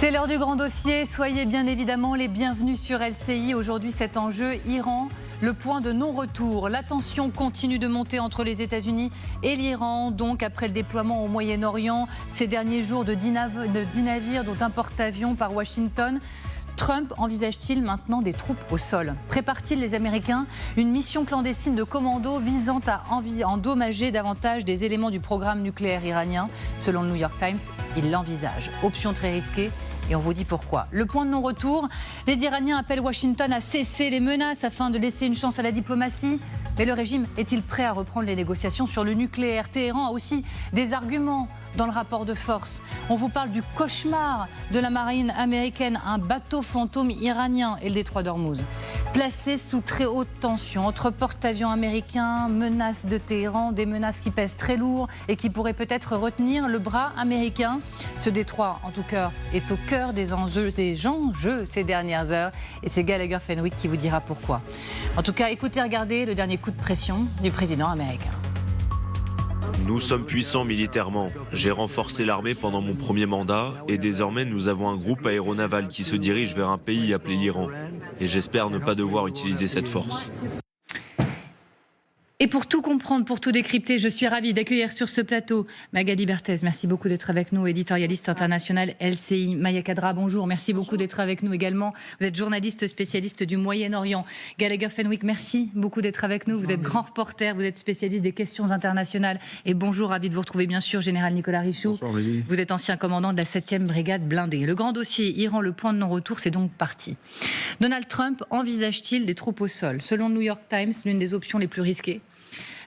C'est l'heure du grand dossier. Soyez bien évidemment les bienvenus sur LCI. Aujourd'hui, cet enjeu, Iran, le point de non-retour. La tension continue de monter entre les États-Unis et l'Iran. Donc, après le déploiement au Moyen-Orient, ces derniers jours de 10 navires, dont un porte-avions par Washington, Trump envisage-t-il maintenant des troupes au sol? Prépare-t-il les Américains une mission clandestine de commando visant à endommager davantage des éléments du programme nucléaire iranien? Selon le New York Times, il l'envisage. Option très risquée. Et on vous dit pourquoi. Le point de non-retour, les Iraniens appellent Washington à cesser les menaces afin de laisser une chance à la diplomatie. Mais le régime est-il prêt à reprendre les négociations sur le nucléaire? Téhéran a aussi des arguments dans le rapport de force. On vous parle du cauchemar de la marine américaine, un bateau fantôme iranien et le détroit d'Ormuz. Placé sous très haute tension entre porte-avions américains, menaces de Téhéran, des menaces qui pèsent très lourd et qui pourraient peut-être retenir le bras américain. Ce détroit, en tout cas, est au cœur des enjeux ces dernières heures. Et c'est Gallagher Fenwick qui vous dira pourquoi. En tout cas, écoutez, regardez le dernier coup de pression du président américain. Nous sommes puissants militairement. J'ai renforcé l'armée pendant mon premier mandat et désormais nous avons un groupe aéronaval qui se dirige vers un pays appelé l'Iran. Et j'espère ne pas devoir utiliser cette force. Et pour tout comprendre, pour tout décrypter, je suis ravie d'accueillir sur ce plateau Magali Berthez. Merci beaucoup d'être avec nous, éditorialiste internationale LCI. Maya Kadra, bonjour. Merci beaucoup d'être avec nous également. Vous êtes journaliste spécialiste du Moyen-Orient. Gallagher Fenwick, merci beaucoup d'être avec nous. Vous êtes grand reporter, vous êtes spécialiste des questions internationales. Et bonjour, ravi de vous retrouver bien sûr, Général Nicolas Richaud. Bonsoir, Magali. Vous êtes ancien commandant de la 7e brigade blindée. Le grand dossier Iran, le point de non-retour, c'est donc parti. Donald Trump envisage-t-il des troupes au sol? Selon le New York Times, l'une des options les plus risquées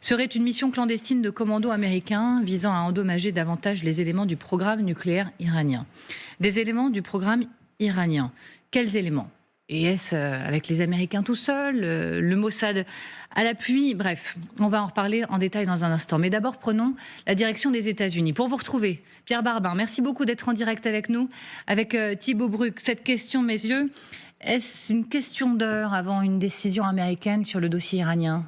serait une mission clandestine de commando américain visant à endommager davantage les éléments du programme nucléaire iranien. Des éléments du programme iranien. Quels éléments? Et est-ce avec les Américains tout seuls, le Mossad à l'appui? Bref, on va en reparler en détail dans un instant. Mais d'abord, prenons la direction des États-Unis. Pour vous retrouver, Pierre Barbin, merci beaucoup d'être en direct avec nous, avec Thibaut Bruck. Cette question, messieurs, est-ce une question d'heure avant une décision américaine sur le dossier iranien?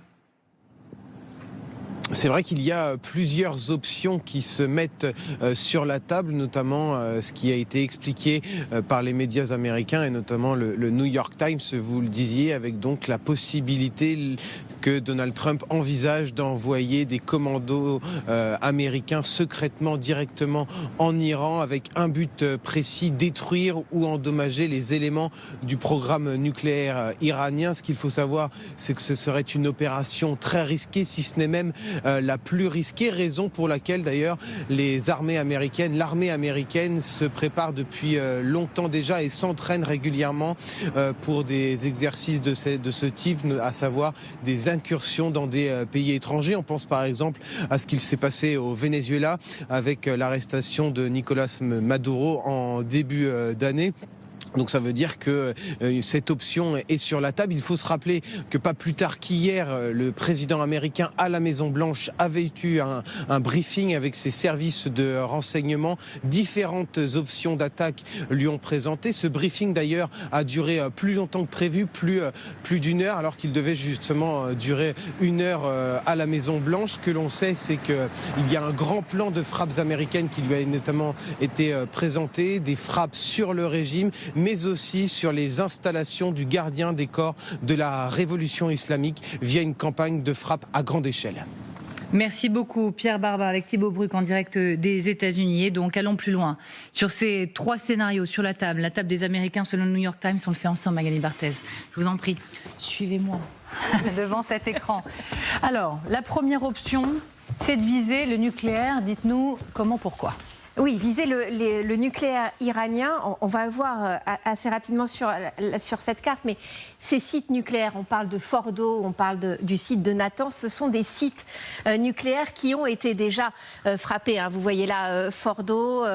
C'est vrai qu'il y a plusieurs options qui se mettent sur la table, notamment ce qui a été expliqué par les médias américains et notamment le New York Times, vous le disiez, avec donc la possibilité que Donald Trump envisage d'envoyer des commandos américains secrètement, directement en Iran, avec un but précis, détruire ou endommager les éléments du programme nucléaire iranien. Ce qu'il faut savoir, c'est que ce serait une opération très risquée, si ce n'est même la plus risquée, raison pour laquelle d'ailleurs l'armée américaine se prépare depuis longtemps déjà et s'entraîne régulièrement pour des exercices de ce type, à savoir des incursions dans des pays étrangers. On pense par exemple à ce qu'il s'est passé au Venezuela avec l'arrestation de Nicolás Maduro en début d'année. Donc ça veut dire que cette option est sur la table. Il faut se rappeler que pas plus tard qu'hier, le président américain à la Maison-Blanche avait eu un briefing avec ses services de renseignement. Différentes options d'attaque lui ont présenté. Ce briefing d'ailleurs a duré plus longtemps que prévu, plus d'une heure, alors qu'il devait justement durer 1 heure à la Maison-Blanche. Ce que l'on sait, c'est qu'il y a un grand plan de frappes américaines qui lui a notamment été présenté, des frappes sur le régime, mais aussi sur les installations du gardien des corps de la révolution islamique via une campagne de frappe à grande échelle. Merci beaucoup Pierre Barbin avec Thibaut Bruck en direct des États-Unis. Et donc allons plus loin sur ces 3 scénarios sur la table des Américains selon le New York Times. On le fait ensemble, Magali Berthez. Je vous en prie, suivez-moi devant cet écran. Alors, la première option, c'est de viser le nucléaire. Dites-nous comment, pourquoi? Oui, viser le nucléaire iranien, on va voir assez rapidement sur cette carte, mais ces sites nucléaires, on parle de Fordo, on parle du site de Natanz, ce sont des sites nucléaires qui ont été déjà frappés. Vous voyez là Fordo,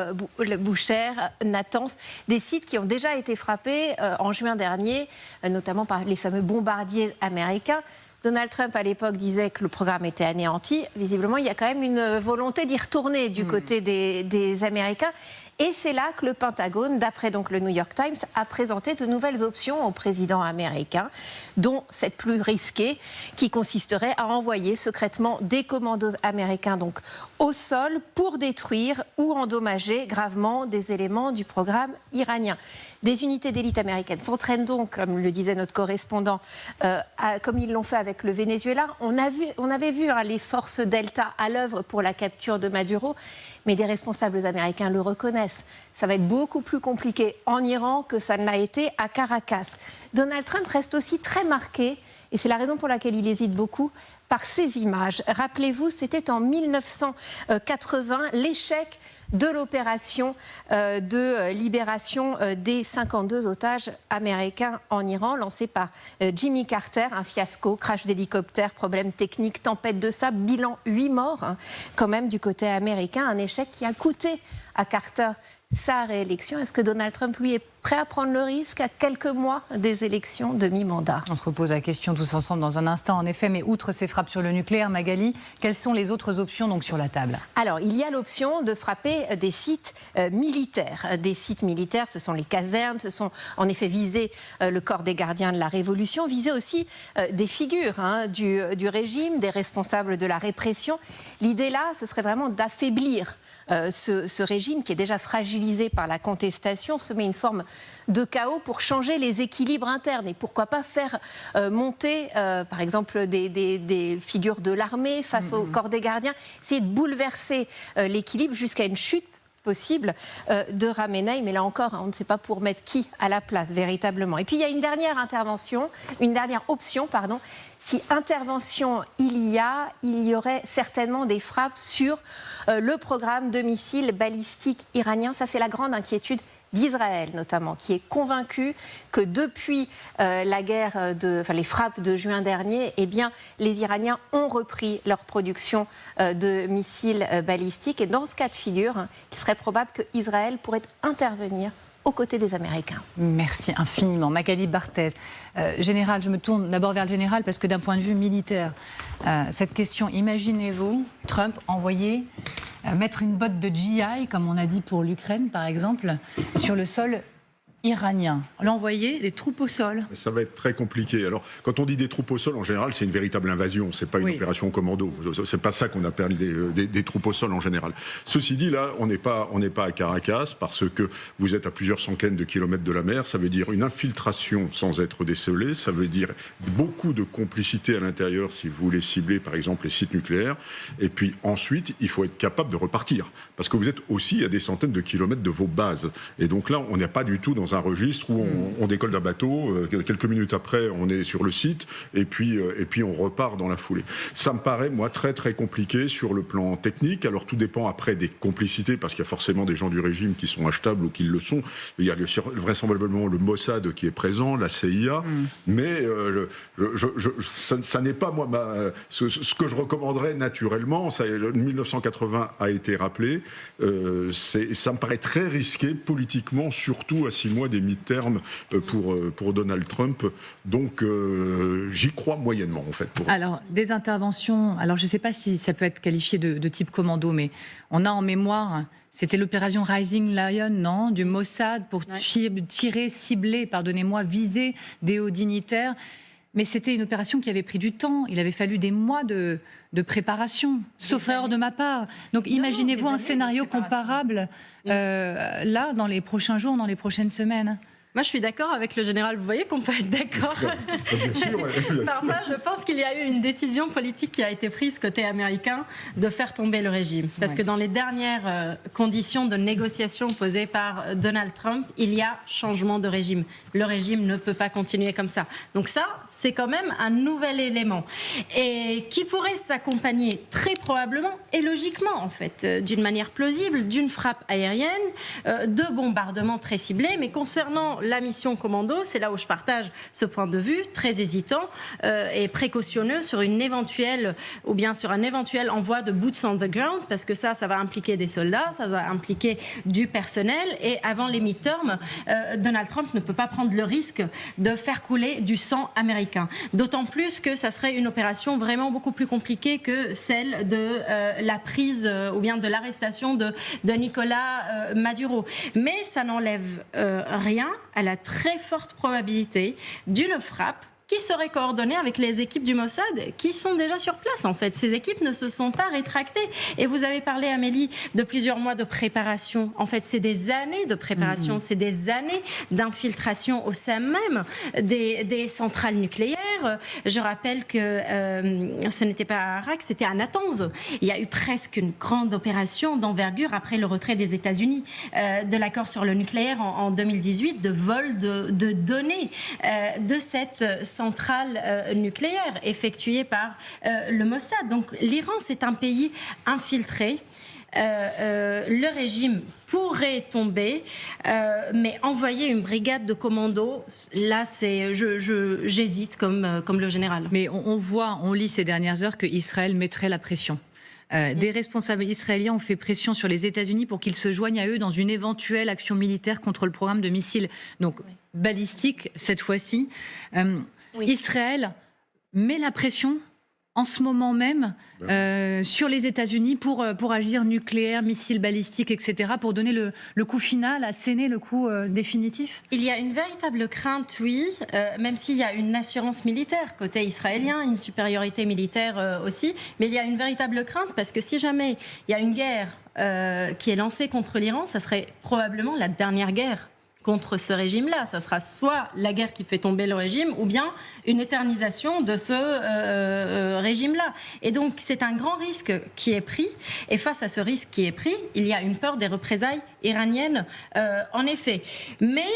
Bushehr, Natanz, des sites qui ont déjà été frappés en juin dernier, notamment par les fameux bombardiers américains. Donald Trump, à l'époque, disait que le programme était anéanti. Visiblement, il y a quand même une volonté d'y retourner du côté des Américains. Et c'est là que le Pentagone, d'après donc le New York Times, a présenté de nouvelles options au président américain, dont cette plus risquée, qui consisterait à envoyer secrètement des commandos américains donc au sol pour détruire ou endommager gravement des éléments du programme iranien. Des unités d'élite américaines s'entraînent donc, comme le disait notre correspondant, comme ils l'ont fait avec le Venezuela. On avait vu les forces Delta à l'œuvre pour la capture de Maduro, mais des responsables américains le reconnaissent. Ça va être beaucoup plus compliqué en Iran que ça ne l'a été à Caracas. Donald Trump reste aussi très marqué, et c'est la raison pour laquelle il hésite beaucoup, par ces images. Rappelez-vous, c'était en 1980, l'échec de l'opération de libération des 52 otages américains en Iran, lancée par Jimmy Carter. Un fiasco, crash d'hélicoptère, problème technique, tempête de sable, bilan 8 morts quand même du côté américain. Un échec qui a coûté à Carter sa réélection. Est-ce que Donald Trump, lui, est prêt à prendre le risque à quelques mois des élections de mi-mandat? On se repose la question tous ensemble dans un instant, en effet. Mais outre ces frappes sur le nucléaire, Magali, quelles sont les autres options donc sur la table? Alors, il y a l'option de frapper des sites militaires. Des sites militaires, ce sont les casernes, ce sont en effet viser le corps des gardiens de la Révolution, viser aussi des figures du régime, des responsables de la répression. L'idée là, ce serait vraiment d'affaiblir ce régime qui est déjà fragilisé par la contestation, semer une forme de chaos pour changer les équilibres internes. Et pourquoi pas faire monter, par exemple, des figures de l'armée face au corps des gardiens, essayer de bouleverser l'équilibre jusqu'à une chute possible de Khamenei, mais là encore, on ne sait pas pour mettre qui à la place véritablement. Et puis il y a une dernière option. Si intervention il y aurait certainement des frappes sur le programme de missiles balistiques iranien. Ça, c'est la grande inquiétude d'Israël notamment, qui est convaincu que depuis les frappes de juin dernier, eh bien, les Iraniens ont repris leur production de missiles balistiques. Et dans ce cas de figure, il serait probable qu'Israël pourrait intervenir aux côtés des Américains. Merci infiniment. Magali Barthez. Général, je me tourne d'abord vers le général parce que d'un point de vue militaire, cette question, imaginez-vous Trump mettre une botte de GI, comme on a dit pour l'Ukraine par exemple, sur le sol iranien, l'envoyer des troupes au sol. Ça va être très compliqué. Alors, quand on dit des troupes au sol, en général, c'est une véritable invasion. C'est pas une opération commando. C'est pas ça qu'on appelle des troupes au sol en général. Ceci dit, là, on n'est pas à Caracas parce que vous êtes à plusieurs centaines de kilomètres de la mer. Ça veut dire une infiltration sans être décelée. Ça veut dire beaucoup de complicité à l'intérieur si vous voulez cibler, par exemple, les sites nucléaires. Et puis ensuite, il faut être capable de repartir parce que vous êtes aussi à des centaines de kilomètres de vos bases. Et donc là, on n'est pas du tout dans un registre où on décolle d'un bateau, quelques minutes après on est sur le site et puis on repart dans la foulée. Ça me paraît moi très très compliqué sur le plan technique. Alors tout dépend après des complicités parce qu'il y a forcément des gens du régime qui sont achetables ou qui le sont. Il y a vraisemblablement le Mossad qui est présent, la CIA, mais ça n'est pas moi ce que je recommanderais naturellement. 1980 a été rappelé. Ça me paraît très risqué politiquement, surtout à 6 mois des mi-termes pour Donald Trump. Donc j'y crois moyennement en fait. Alors des interventions, alors je ne sais pas si ça peut être qualifié de type commando, mais on a en mémoire, c'était l'opération Rising Lion, non, du Mossad pour tirer, cibler, pardonnez-moi, viser des hauts dignitaires. Mais c'était une opération qui avait pris du temps. Il avait fallu des mois de préparation, sauf erreur de ma part. Donc imaginez-vous un scénario comparable là, dans les prochains jours, dans les prochaines semaines. Moi, je suis d'accord avec le général. Vous voyez qu'on peut être d'accord. Bien sûr, Parfois, je pense qu'il y a eu une décision politique qui a été prise côté américain de faire tomber le régime. Parce que dans les dernières conditions de négociation posées par Donald Trump, il y a changement de régime. Le régime ne peut pas continuer comme ça. Donc ça, c'est quand même un nouvel élément. Et qui pourrait s'accompagner très probablement et logiquement, en fait, d'une manière plausible, d'une frappe aérienne, de bombardements très ciblés. Mais concernant la mission commando, c'est là où je partage ce point de vue, très hésitant et précautionneux sur une éventuelle, ou bien sur un éventuel envoi de boots on the ground, parce que ça va impliquer des soldats, ça va impliquer du personnel, et avant les midterms, Donald Trump ne peut pas prendre le risque de faire couler du sang américain. D'autant plus que ça serait une opération vraiment beaucoup plus compliquée que celle de la prise ou bien de l'arrestation de Nicolas Maduro. Mais ça n'enlève rien à la très forte probabilité d'une frappe qui serait coordonnée avec les équipes du Mossad qui sont déjà sur place, en fait. Ces équipes ne se sont pas rétractées. Et vous avez parlé, Amélie, de plusieurs mois de préparation. En fait, c'est des années de préparation, c'est des années d'infiltration au sein même des centrales nucléaires. Je rappelle que ce n'était pas à Arak, c'était à Natanz. Il y a eu presque une grande opération d'envergure après le retrait des États-Unis de l'accord sur le nucléaire en 2018, de vol de données de cette centrale nucléaire effectuée par le Mossad. Donc l'Iran, c'est un pays infiltré. Le régime pourrait tomber, mais envoyer une brigade de commandos, là, j'hésite comme le général. Mais on lit ces dernières heures qu'Israël mettrait la pression. Des responsables israéliens ont fait pression sur les États-Unis pour qu'ils se joignent à eux dans une éventuelle action militaire contre le programme de missiles balistiques, cette fois-ci. Israël met la pression en ce moment même sur les États-Unis pour agir nucléaire, missiles balistiques, etc., pour donner le coup final, asséner le coup définitif? Il y a une véritable crainte, oui, même s'il y a une assurance militaire côté israélien, une supériorité militaire aussi, mais il y a une véritable crainte parce que si jamais il y a une guerre qui est lancée contre l'Iran, ça serait probablement la dernière guerre contre ce régime-là. Ça sera soit la guerre qui fait tomber le régime ou bien une éternisation de ce régime-là. Et donc, c'est un grand risque qui est pris. Et face à ce risque qui est pris, il y a une peur des représailles iraniennes, en effet. Mais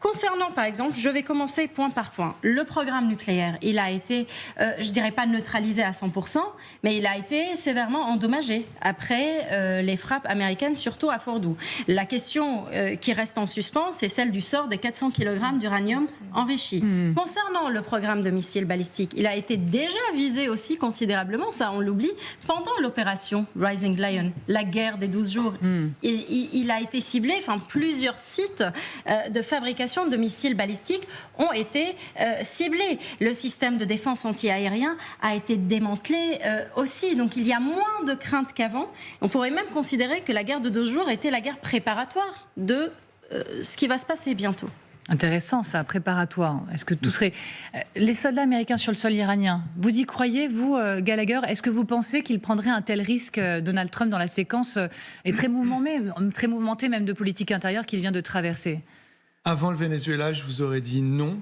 concernant, par exemple, je vais commencer point par point. Le programme nucléaire, il a été, je dirais pas neutralisé à 100%, mais il a été sévèrement endommagé après les frappes américaines, surtout à Fordow. La question qui reste en suspens, c'est celle du sort des 400 kg d'uranium enrichi. Concernant le programme de missiles balistiques, il a été déjà visé aussi considérablement, ça on l'oublie, pendant l'opération Rising Lion, la guerre des 12 jours. Il a été ciblé, plusieurs sites de fabrication de missiles balistiques ont été ciblés. Le système de défense anti-aérien a été démantelé aussi, donc il y a moins de crainte qu'avant. On pourrait même considérer que la guerre de 12 jours était la guerre préparatoire de ce qui va se passer bientôt. Intéressant, ça, préparatoire. Est-ce que tout serait... Les soldats américains sur le sol iranien, vous y croyez, vous, Gallagher? Est-ce que vous pensez qu'il prendrait un tel risque, Donald Trump, dans la séquence très mouvementée même de politique intérieure qu'il vient de traverser? Avant le Venezuela, je vous aurais dit non.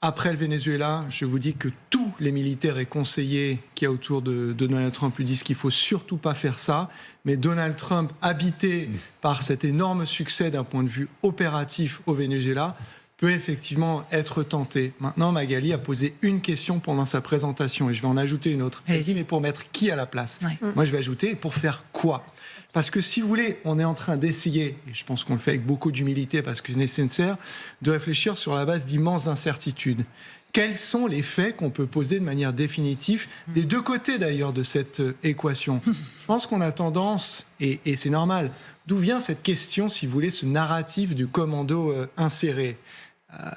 Après le Venezuela, je vous dis que tous les militaires et conseillers qui y a autour de Donald Trump lui disent qu'il ne faut surtout pas faire ça. Mais Donald Trump, habité par cet énorme succès d'un point de vue opératif au Venezuela, peut effectivement être tenté. Maintenant, Magali a posé une question pendant sa présentation et je vais en ajouter une autre. Elle dit, mais pour mettre qui à la place? Moi, je vais ajouter, pour faire quoi? Parce que si vous voulez, on est en train d'essayer, et je pense qu'on le fait avec beaucoup d'humilité parce que c'est nécessaire, de réfléchir sur la base d'immenses incertitudes. Quels sont les faits qu'on peut poser de manière définitive, des deux côtés d'ailleurs de cette équation? Je pense qu'on a tendance, et c'est normal, d'où vient cette question, si vous voulez, ce narratif du commando inséré?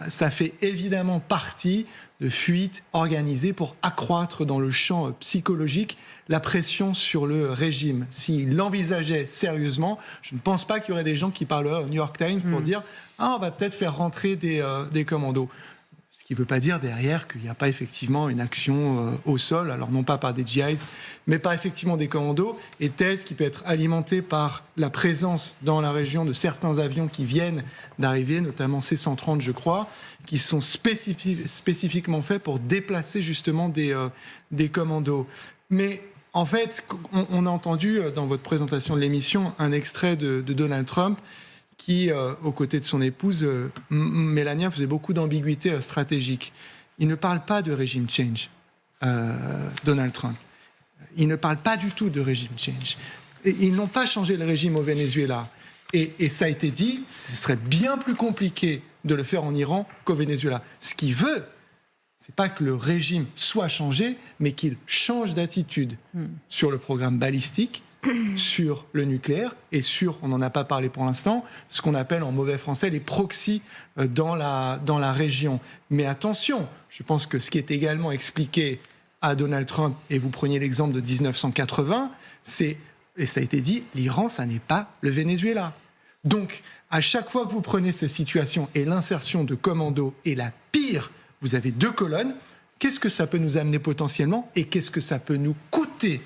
Ça fait évidemment partie de fuites organisées pour accroître dans le champ psychologique la pression sur le régime. S'il l'envisageait sérieusement, je ne pense pas qu'il y aurait des gens qui parleraient au New York Times pour dire « Ah, on va peut-être faire rentrer des commandos ». Ce qui ne veut pas dire derrière qu'il n'y a pas effectivement une action au sol, alors non pas par des GIs, mais par effectivement des commandos, et thèse qui peut être alimentée par la présence dans la région de certains avions qui viennent d'arriver, notamment C-130 je crois, qui sont spécifiquement faits pour déplacer justement des commandos. Mais en fait, on a entendu dans votre présentation de l'émission un extrait de Donald Trump qui, aux côtés de son épouse, Melania, faisait beaucoup d'ambiguïté stratégique. Il ne parle pas de régime change, Donald Trump. Il ne parle pas du tout de régime change. Et ils n'ont pas changé le régime au Venezuela. Et ça a été dit, ce serait bien plus compliqué de le faire en Iran qu'au Venezuela. Ce qu'il veut, c'est pas que le régime soit changé, mais qu'il change d'attitude sur le programme balistique, sur le nucléaire et sur, on n'en a pas parlé pour l'instant, ce qu'on appelle en mauvais français les proxys dans la région. Mais attention, je pense que ce qui est également expliqué à Donald Trump, et vous preniez l'exemple de 1980, c'est, et ça a été dit, l'Iran, ça n'est pas le Venezuela. Donc, à chaque fois que vous prenez ces situations et l'insertion de commando est la pire, vous avez 2 colonnes, qu'est-ce que ça peut nous amener potentiellement et qu'est-ce que ça peut nous coûter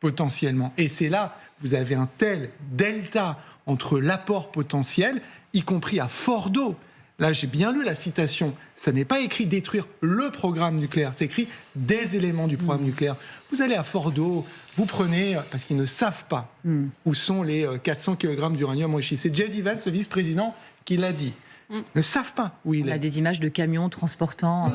potentiellement? Et c'est là, vous avez un tel delta entre l'apport potentiel, y compris à Fordo. Là, j'ai bien lu la citation. Ça n'est pas écrit détruire le programme nucléaire, c'est écrit des éléments du programme nucléaire. Vous allez à Fordo, vous prenez, parce qu'ils ne savent pas où sont les 400 kg d'uranium enrichi. C'est J.D. Vance, le vice-président, qui l'a dit. Ne savent pas où il est. On a des images de camions transportant.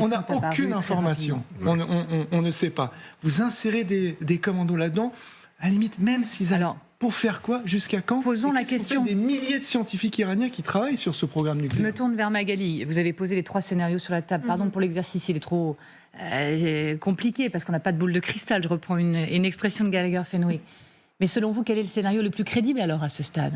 On n'a aucune information. On ne sait pas. Vous insérez des commandos là-dedans, à la limite, même s'ils... Alors, pour faire quoi? Jusqu'à quand? Posons la question. Des milliers de scientifiques iraniens qui travaillent sur ce programme nucléaire. Je me tourne vers Magali. Vous avez posé les 3 scénarios sur la table. Pardon pour l'exercice, il est trop compliqué parce qu'on n'a pas de boule de cristal. Je reprends une expression de Gallagher Fenwick. Mais selon vous, quel est le scénario le plus crédible alors à ce stade?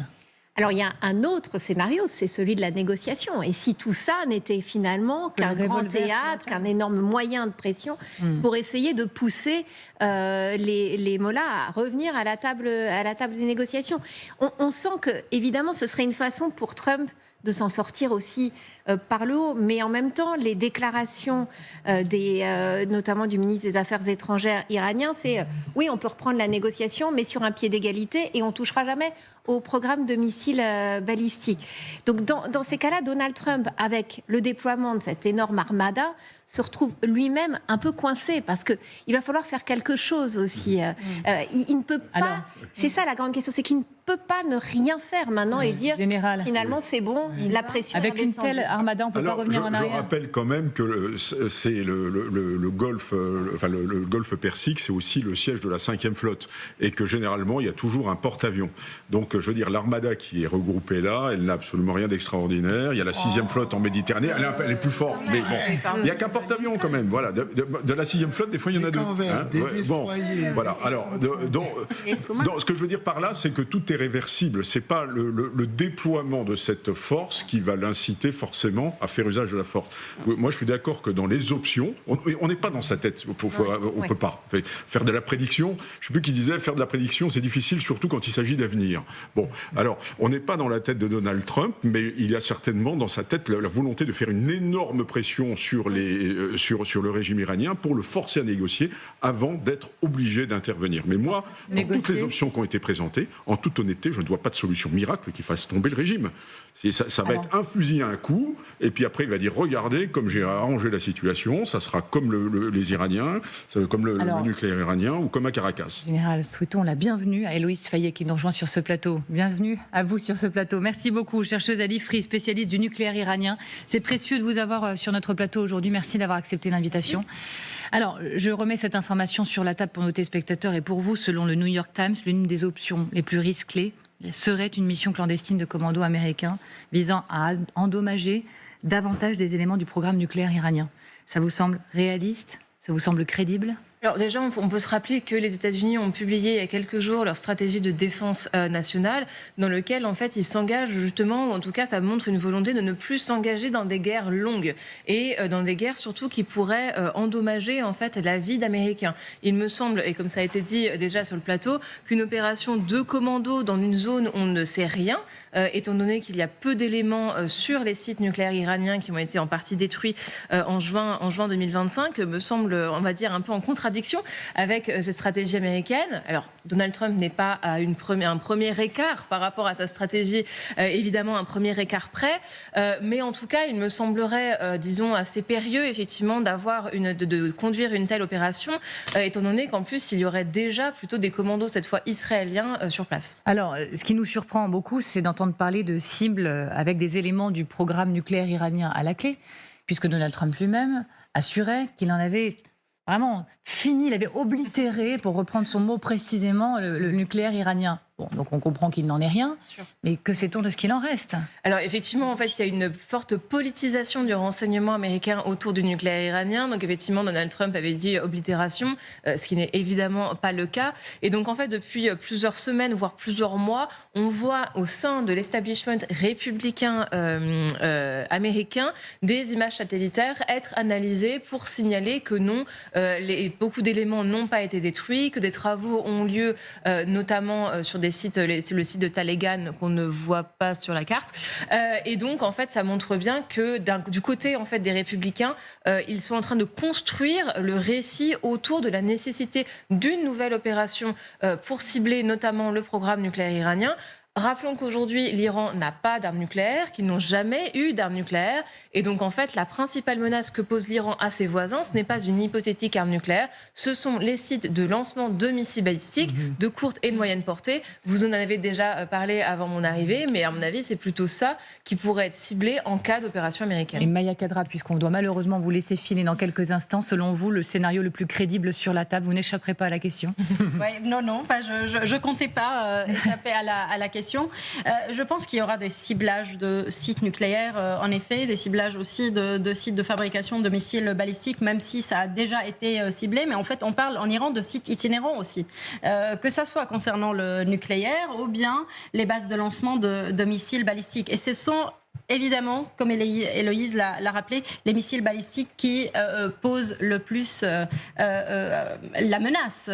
Alors, il y a un autre scénario, c'est celui de la négociation. Et si tout ça n'était finalement qu'un grand théâtre, qu'un énorme moyen de pression pour essayer de pousser les mollahs à revenir à la table des négociations. On sent que, évidemment, ce serait une façon pour Trump de s'en sortir aussi par le haut. Mais en même temps, les déclarations notamment du ministre des Affaires étrangères iranien, c'est oui, on peut reprendre la négociation, mais sur un pied d'égalité et on ne touchera jamais au programme de missiles balistiques. Donc dans ces cas-là, Donald Trump, avec le déploiement de cette énorme armada, se retrouve lui-même un peu coincé parce qu'il va falloir faire quelque chose aussi. Il ne peut pas... C'est ça la grande question, c'est qu'il ne peut pas ne rien faire maintenant et dire finalement c'est bon, la pression avec une telle armada, on ne peut pas revenir en arrière. Je rappelle quand même que c'est le Golfe, le Golfe Persique, c'est aussi le siège de la 5e flotte et que généralement il y a toujours un porte-avions. Donc je veux dire, l'armada qui est regroupée là, elle n'a absolument rien d'extraordinaire. Il y a la 6e flotte en Méditerranée, elle est plus forte, mais bon, il n'y a qu'un porte-avions quand même. Voilà, de la 6e flotte, des fois il y en a 2. Bon, voilà. Alors, ce que je veux dire par là, c'est que tout est réversible. C'est pas le déploiement de cette force qui va l'inciter forcément à faire usage de la force. Moi, je suis d'accord que dans les options, on n'est pas dans sa tête. On peut pas faire de la prédiction. Je sais plus qui disait faire de la prédiction, c'est difficile, surtout quand il s'agit d'avenir. Bon, alors, on n'est pas dans la tête de Donald Trump, mais il y a certainement dans sa tête la volonté de faire une énorme pression sur le régime iranien pour le forcer à négocier avant d'être obligé d'intervenir. Mais moi, dans toutes les options qui ont été présentées, en toute honnêteté, je ne vois pas de solution miracle qui fasse tomber le régime. Ça va être un fusil à un coup, et puis après il va dire regardez comme j'ai arrangé la situation, ça sera comme les Iraniens, comme le nucléaire iranien ou comme à Caracas. Général, souhaitons la bienvenue à Héloïse Fayet qui nous rejoint sur ce plateau. Bienvenue à vous sur ce plateau. Merci beaucoup, chercheuse à l'IFRI, spécialiste du nucléaire iranien. C'est précieux de vous avoir sur notre plateau aujourd'hui. Merci d'avoir accepté l'invitation. Alors, je remets cette information sur la table pour nos téléspectateurs et pour vous, selon le New York Times, l'une des options les plus risquées serait une mission clandestine de commando américain visant à endommager davantage des éléments du programme nucléaire iranien. Ça vous semble réaliste? Ça vous semble crédible? Alors déjà, on peut se rappeler que les États-Unis ont publié il y a quelques jours leur stratégie de défense nationale, dans lequel en fait ils s'engagent justement, ou en tout cas ça montre une volonté de ne plus s'engager dans des guerres longues et dans des guerres surtout qui pourraient endommager en fait la vie d'Américains. Il me semble, et comme ça a été dit déjà sur le plateau, qu'une opération de commando dans une zone où on ne sait rien, étant donné qu'il y a peu d'éléments sur les sites nucléaires iraniens qui ont été en partie détruits en juin 2025, me semble, on va dire, un peu en contradiction avec cette stratégie américaine. Alors, Donald Trump n'est pas à un premier écart par rapport à sa stratégie, évidemment un premier écart près, mais en tout cas, il me semblerait, disons, assez périlleux, effectivement, de conduire une telle opération, étant donné qu'en plus, il y aurait déjà plutôt des commandos, cette fois israéliens, sur place. Alors, ce qui nous surprend beaucoup, c'est d'entendre parler de cibles avec des éléments du programme nucléaire iranien à la clé, puisque Donald Trump lui-même assurait qu'il en avait vraiment fini, il avait oblitéré, pour reprendre son mot précisément, le nucléaire iranien. Bon, donc on comprend qu'il n'en est rien, mais que sait-on de ce qu'il en reste? Alors effectivement, en fait, il y a une forte politisation du renseignement américain autour du nucléaire iranien. Donc effectivement, Donald Trump avait dit oblitération, ce qui n'est évidemment pas le cas. Et donc en fait, depuis plusieurs semaines, voire plusieurs mois, on voit au sein de l'establishment républicain américain des images satellitaires être analysées pour signaler que non, beaucoup d'éléments n'ont pas été détruits, que des travaux ont lieu, notamment sur des sites, le site de Talegan qu'on ne voit pas sur la carte. Et donc, en fait, ça montre bien que du côté en fait, des républicains, ils sont en train de construire le récit autour de la nécessité d'une nouvelle opération pour cibler notamment le programme nucléaire iranien. Rappelons qu'aujourd'hui, l'Iran n'a pas d'armes nucléaires, qu'ils n'ont jamais eu d'armes nucléaires. Et donc, en fait, la principale menace que pose l'Iran à ses voisins, ce n'est pas une hypothétique arme nucléaire, ce sont les sites de lancement de missiles balistiques de courte et de moyenne portée. Vous en avez déjà parlé avant mon arrivée, mais à mon avis, c'est plutôt ça qui pourrait être ciblé en cas d'opération américaine. Et Maya Kadra, puisqu'on doit malheureusement vous laisser filer dans quelques instants, selon vous, le scénario le plus crédible sur la table, vous n'échapperez pas à la question? Non, je ne comptais pas échapper à la question. Je pense qu'il y aura des ciblages de sites nucléaires, en effet, des ciblages aussi de sites de fabrication de missiles balistiques, même si ça a déjà été ciblé. Mais en fait, on parle en Iran de sites itinérants aussi, que ça soit concernant le nucléaire ou bien les bases de lancement de missiles balistiques. Et ce sont évidemment, comme Héloïse l'a rappelé, les missiles balistiques qui posent le plus la menace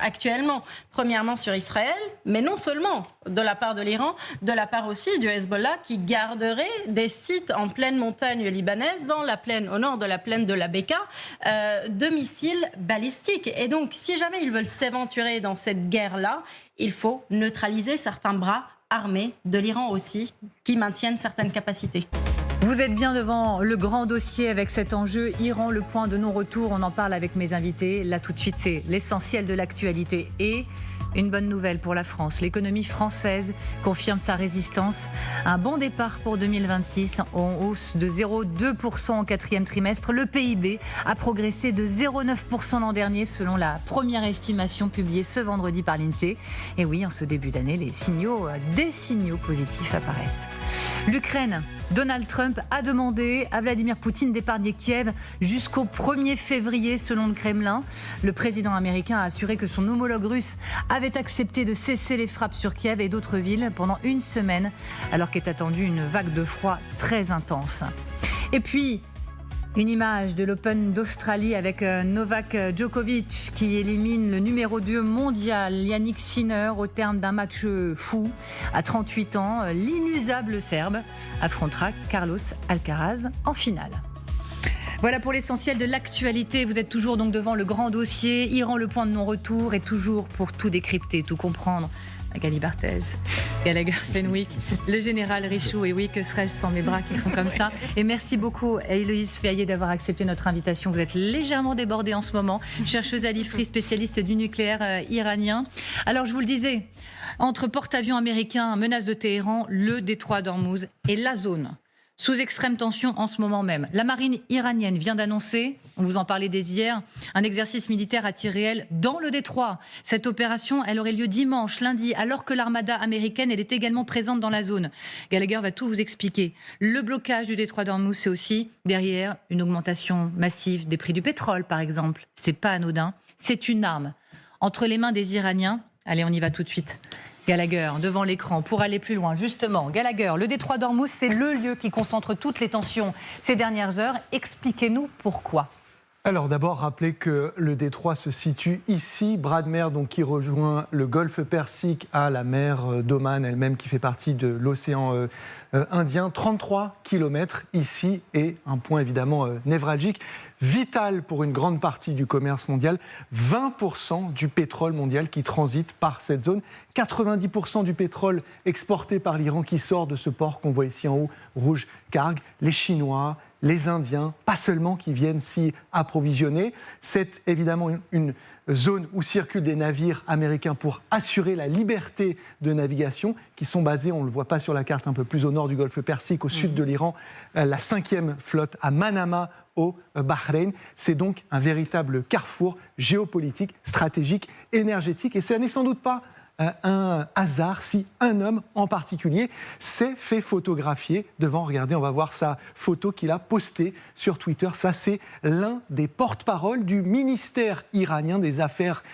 actuellement. Premièrement sur Israël, mais non seulement de la part de l'Iran, de la part aussi du Hezbollah qui garderait des sites en pleine montagne libanaise, au nord de la plaine de la Beka, de missiles balistiques. Et donc, si jamais ils veulent s'aventurer dans cette guerre-là, il faut neutraliser certains bras armés de l'Iran aussi, qui maintiennent certaines capacités. Vous êtes bien devant le grand dossier avec cet enjeu Iran, le point de non-retour. On en parle avec mes invités. Là, tout de suite, c'est l'essentiel de l'actualité. Et une bonne nouvelle pour la France. L'économie française confirme sa résistance. Un bon départ pour 2026, en hausse de 0,2% en quatrième trimestre. Le PIB a progressé de 0,9% l'an dernier, selon la première estimation publiée ce vendredi par l'INSEE. Et oui, en ce début d'année, des signaux positifs apparaissent. L'Ukraine. Donald Trump a demandé à Vladimir Poutine d'épargner Kiev jusqu'au 1er février, selon le Kremlin. Le président américain a assuré que son homologue russe avait accepté de cesser les frappes sur Kiev et d'autres villes pendant une semaine, alors qu'est attendue une vague de froid très intense. Et puis, une image de l'Open d'Australie avec Novak Djokovic qui élimine le numéro 2 mondial Yannick Sinner au terme d'un match fou. À 38 ans, l'inusable Serbe affrontera Carlos Alcaraz en finale. Voilà pour l'essentiel de l'actualité. Vous êtes toujours donc devant le grand dossier Iran, le point de non-retour, et toujours pour tout décrypter, tout comprendre. Magali Barthez, Gallagher Fenwick, le général Richoux. Et oui, que serais-je sans mes bras qui font comme ça. Et merci beaucoup à Héloïse Féaillé d'avoir accepté notre invitation. Vous êtes légèrement débordée en ce moment, chercheuse à l'IFRI, spécialiste du nucléaire iranien. Alors, je vous le disais, entre porte-avions américains, menace de Téhéran, le détroit d'Ormuz et la zone sous extrême tension en ce moment même. La marine iranienne vient d'annoncer, on vous en parlait dès hier, un exercice militaire à tir réel dans le détroit. Cette opération, elle aurait lieu dimanche, lundi, alors que l'armada américaine, elle est également présente dans la zone. Gallagher va tout vous expliquer. Le blocage du détroit d'Ormuz, c'est aussi derrière une augmentation massive des prix du pétrole, par exemple. C'est pas anodin. C'est une arme entre les mains des Iraniens. Allez, on y va tout de suite. Gallagher, devant l'écran, pour aller plus loin. Justement, Gallagher, le détroit d'Ormuz, c'est le lieu qui concentre toutes les tensions ces dernières heures. Expliquez-nous pourquoi. Alors d'abord, rappelez que le détroit se situe ici, bras de mer donc, qui rejoint le golfe Persique à la mer d'Oman elle-même qui fait partie de l'océan Indien. 33 km ici et un point évidemment névralgique, vital pour une grande partie du commerce mondial. 20% du pétrole mondial qui transite par cette zone. 90% du pétrole exporté par l'Iran qui sort de ce port qu'on voit ici en haut, Rouge Karg. Les Chinois, les Indiens, pas seulement qui viennent s'y approvisionner. C'est évidemment une zone où circulent des navires américains pour assurer la liberté de navigation, qui sont basés, on ne le voit pas sur la carte, un peu plus au nord du golfe Persique, au sud de l'Iran, la 5e flotte à Manama, au Bahreïn. C'est donc un véritable carrefour géopolitique, stratégique, énergétique. Et ce n'est sans doute pas un hasard si un homme en particulier s'est fait photographier devant. Regardez, on va voir sa photo qu'il a postée sur Twitter. Ça, c'est l'un des porte-parole du ministère iranien des Affaires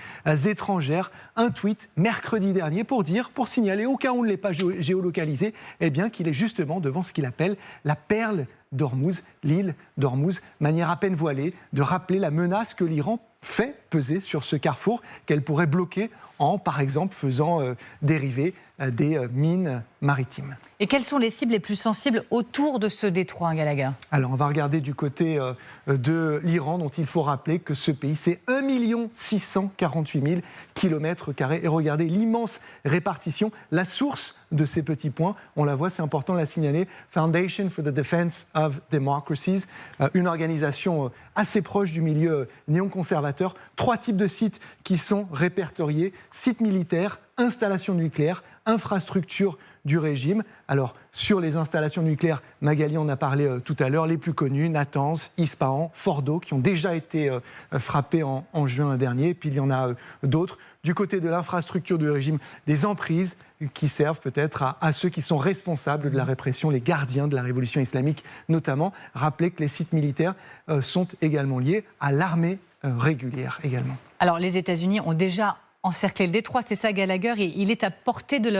étrangères. Un tweet mercredi dernier pour signaler, au cas où on ne l'ait pas géolocalisé, eh bien qu'il est justement devant ce qu'il appelle la perle d'Ormuz, l'île d'Ormuz, manière à peine voilée de rappeler la menace que l'Iran fait peser sur ce carrefour, qu'elle pourrait bloquer en, par exemple, faisant dériver des mines maritimes. Et quelles sont les cibles les plus sensibles autour de ce détroit, Gallagher ? Alors, on va regarder du côté de l'Iran, dont il faut rappeler que ce pays, c'est 1 648 000 km². Et regardez l'immense répartition, la source de ces petits points, on la voit, c'est important de la signaler, Foundation for the Defense of Democracies, une organisation assez proche du milieu néoconservateur. 3 types de sites qui sont répertoriés, sites militaires, installations nucléaires, infrastructures du régime. Alors, sur les installations nucléaires, Magali en a parlé tout à l'heure, les plus connues, Natanz, Ispahan, Fordo, qui ont déjà été frappés en juin dernier, et puis il y en a d'autres. Du côté de l'infrastructure du régime, des emprises qui servent peut-être à ceux qui sont responsables de la répression, les gardiens de la révolution islamique notamment. Rappelez que les sites militaires sont également liés à l'armée régulière également. Alors, les États-Unis ont déjà encercler le détroit, c'est ça Gallagher, et il est à portée de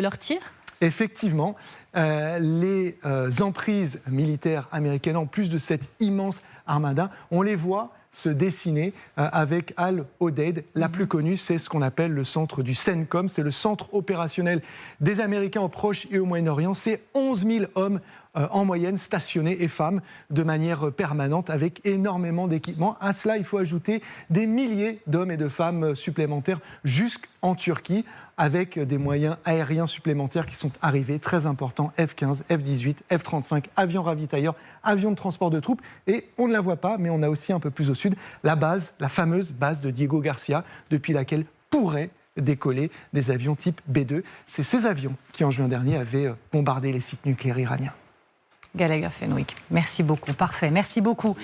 leur tir ? Effectivement, les emprises militaires américaines, en plus de cette immense armada, on les voit se dessiner avec Al-Odeid. La plus connue, c'est ce qu'on appelle le centre du CENTCOM, c'est le centre opérationnel des Américains au Proche et au Moyen-Orient. C'est 11 000 hommes en moyenne stationnés et femmes de manière permanente avec énormément d'équipements. À cela, il faut ajouter des milliers d'hommes et de femmes supplémentaires jusqu'en Turquie avec des moyens aériens supplémentaires qui sont arrivés, très importants, F-15, F-18, F-35, avions ravitailleurs, avions de transport de troupes. Et on ne la voit pas, mais on a aussi un peu plus au sud la base, la fameuse base de Diego Garcia, depuis laquelle pourraient décoller des avions type B-2. C'est ces avions qui, en juin dernier, avaient bombardé les sites nucléaires iraniens. Gallagher Fenwick, merci beaucoup. Parfait, merci beaucoup.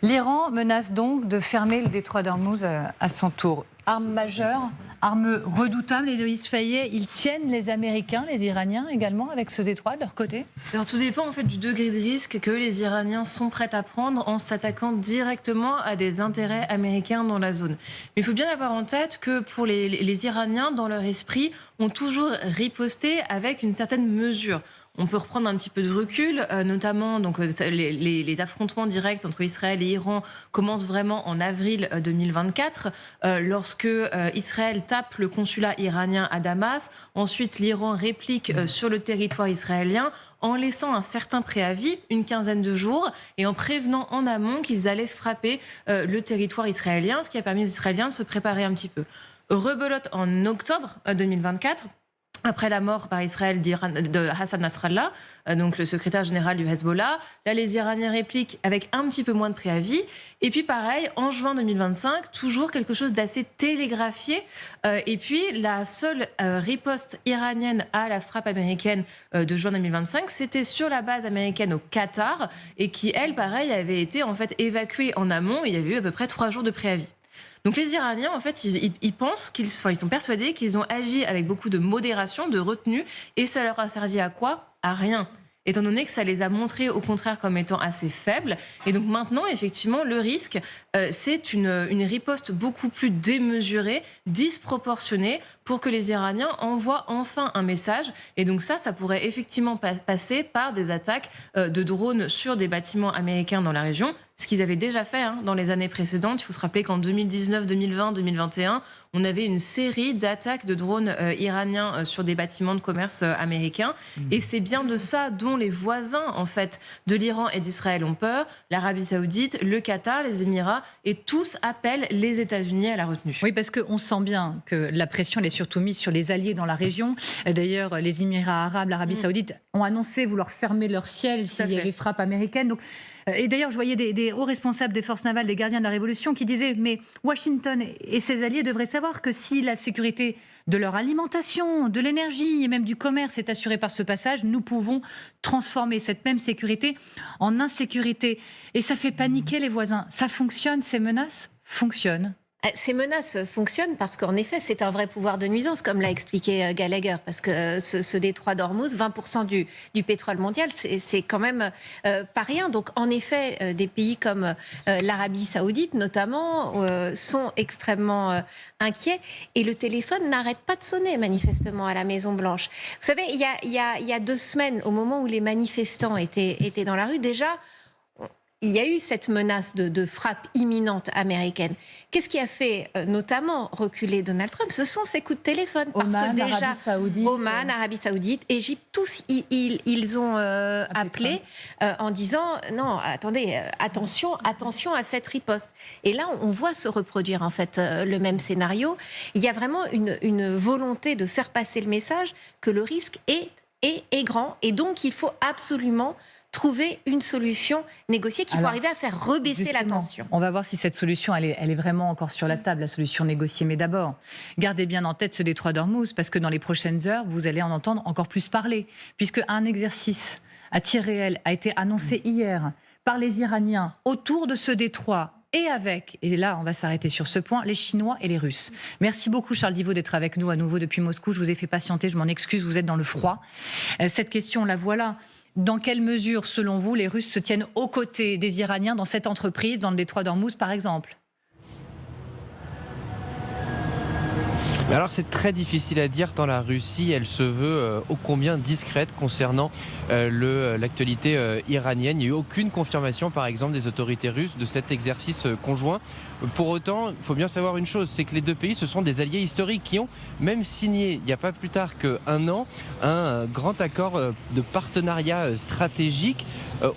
L'Iran menace donc de fermer le détroit d'Ormuz à son tour. Arme majeure, arme redoutable, Héloïse Fayet, ils tiennent les Américains, les Iraniens également avec ce détroit de leur côté ? Alors tout dépend en fait du degré de risque que les Iraniens sont prêts à prendre en s'attaquant directement à des intérêts américains dans la zone. Mais il faut bien avoir en tête que pour les Iraniens, dans leur esprit, ont toujours riposté avec une certaine mesure. On peut reprendre un petit peu de recul, notamment donc, les affrontements directs entre Israël et Iran commencent vraiment en avril 2024, lorsque Israël tape le consulat iranien à Damas. Ensuite, l'Iran réplique sur le territoire israélien en laissant un certain préavis, une quinzaine de jours, et en prévenant en amont qu'ils allaient frapper le territoire israélien, ce qui a permis aux Israéliens de se préparer un petit peu. Rebelote en octobre 2024. Après la mort par Israël de Hassan Nasrallah, donc le secrétaire général du Hezbollah, là les Iraniens répliquent avec un petit peu moins de préavis. Et puis pareil, en juin 2025, toujours quelque chose d'assez télégraphié. Et puis la seule riposte iranienne à la frappe américaine de juin 2025, c'était sur la base américaine au Qatar, et qui, elle, pareil, avait été en fait évacuée en amont. Il y avait eu à peu près 3 jours de préavis. Donc les Iraniens, en fait, ils pensent ils sont persuadés qu'ils ont agi avec beaucoup de modération, de retenue, et ça leur a servi à quoi ? À rien. Étant donné que ça les a montrés au contraire comme étant assez faibles. Et donc maintenant, effectivement, le risque, c'est une riposte beaucoup plus démesurée, disproportionnée, pour que les Iraniens envoient enfin un message. Et donc ça pourrait effectivement passer par des attaques de drones sur des bâtiments américains dans la région, ce qu'ils avaient déjà fait dans les années précédentes. Il faut se rappeler qu'en 2019, 2020, 2021, on avait une série d'attaques de drones iraniens sur des bâtiments de commerce américains. Et c'est bien de ça dont les voisins, en fait, de l'Iran et d'Israël ont peur. L'Arabie Saoudite, le Qatar, les Émirats, et tous appellent les États-Unis à la retenue. Oui, parce qu'on sent bien que la pression est surtout mise sur les alliés dans la région. D'ailleurs, les Émirats arabes, l'Arabie Saoudite ont annoncé vouloir fermer leur ciel s'il y avait frappe américaine. Donc, et d'ailleurs, je voyais des hauts responsables des forces navales, des gardiens de la Révolution, qui disaient « Mais Washington et ses alliés devraient savoir que si la sécurité de leur alimentation, de l'énergie et même du commerce est assurée par ce passage, nous pouvons transformer cette même sécurité en insécurité. » Et ça fait paniquer les voisins. Ça fonctionne, ces menaces fonctionnent. Ces menaces fonctionnent parce qu'en effet, c'est un vrai pouvoir de nuisance, comme l'a expliqué Gallagher, parce que ce détroit d'Ormuz, 20% du pétrole mondial, c'est quand même pas rien. Donc, en effet, des pays comme l'Arabie saoudite, notamment, sont extrêmement inquiets. Et le téléphone n'arrête pas de sonner, manifestement, à la Maison-Blanche. Vous savez, il y a 2 semaines, au moment où les manifestants étaient dans la rue, déjà, il y a eu cette menace de frappe imminente américaine. Qu'est-ce qui a fait notamment reculer Donald Trump? Ce sont ces coups de téléphone. Parce Oman, que déjà, Arabie Saoudite, Oman, Arabie Saoudite, Égypte, tous, ils ont appelé en disant non, attendez, attention à cette riposte. Et là, on voit se reproduire en fait le même scénario. Il y a vraiment une volonté de faire passer le message que le risque est grand, et donc il faut absolument trouver une solution négociée, qu'il faut arriver à faire rebaisser la tension. On va voir si cette solution, elle est vraiment encore sur la table, la solution négociée. Mais d'abord, gardez bien en tête ce détroit d'Ormuz, parce que dans les prochaines heures, vous allez en entendre encore plus parler, puisque un exercice à tir réel a été annoncé hier par les Iraniens autour de ce détroit, et là on va s'arrêter sur ce point, les Chinois et les Russes. Merci beaucoup Charles Divot d'être avec nous à nouveau depuis Moscou. Je vous ai fait patienter, je m'en excuse, vous êtes dans le froid. Cette question, la voilà. Dans quelle mesure, selon vous, les Russes se tiennent aux côtés des Iraniens dans cette entreprise, dans le détroit d'Ormuz par exemple ? Alors c'est très difficile à dire tant la Russie, elle se veut ô combien discrète concernant l'actualité iranienne. Il n'y a eu aucune confirmation par exemple des autorités russes de cet exercice conjoint. Pour autant, il faut bien savoir une chose, c'est que les deux pays, ce sont des alliés historiques qui ont même signé, il n'y a pas plus tard qu'1 an, un grand accord de partenariat stratégique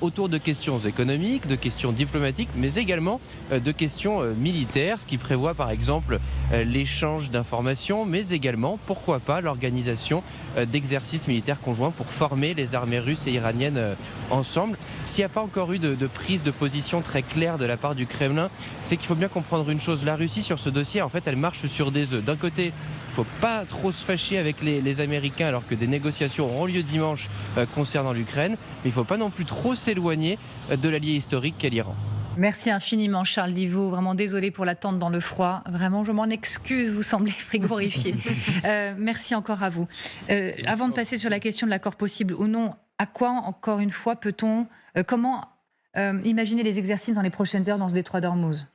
autour de questions économiques, de questions diplomatiques, mais également de questions militaires, ce qui prévoit par exemple l'échange d'informations, mais également, pourquoi pas, l'organisation d'exercices militaires conjoints pour former les armées russes et iraniennes ensemble. S'il n'y a pas encore eu de prise de position très claire de la part du Kremlin, c'est qu'il faut bien comprendre une chose. La Russie, sur ce dossier, en fait, elle marche sur des œufs. D'un côté, il ne faut pas trop se fâcher avec les Américains alors que des négociations auront lieu dimanche concernant l'Ukraine, mais il ne faut pas non plus trop s'éloigner de l'allié historique qu'est l'Iran. Merci infiniment Charles Divot, vraiment désolé pour l'attente dans le froid, vraiment je m'en excuse, vous semblez frigorifié. Merci encore à vous. Avant de passer sur la question de l'accord possible ou non, à quoi encore une fois peut-on, comment imaginer les exercices dans les prochaines heures dans ce détroit d'Ormuz ?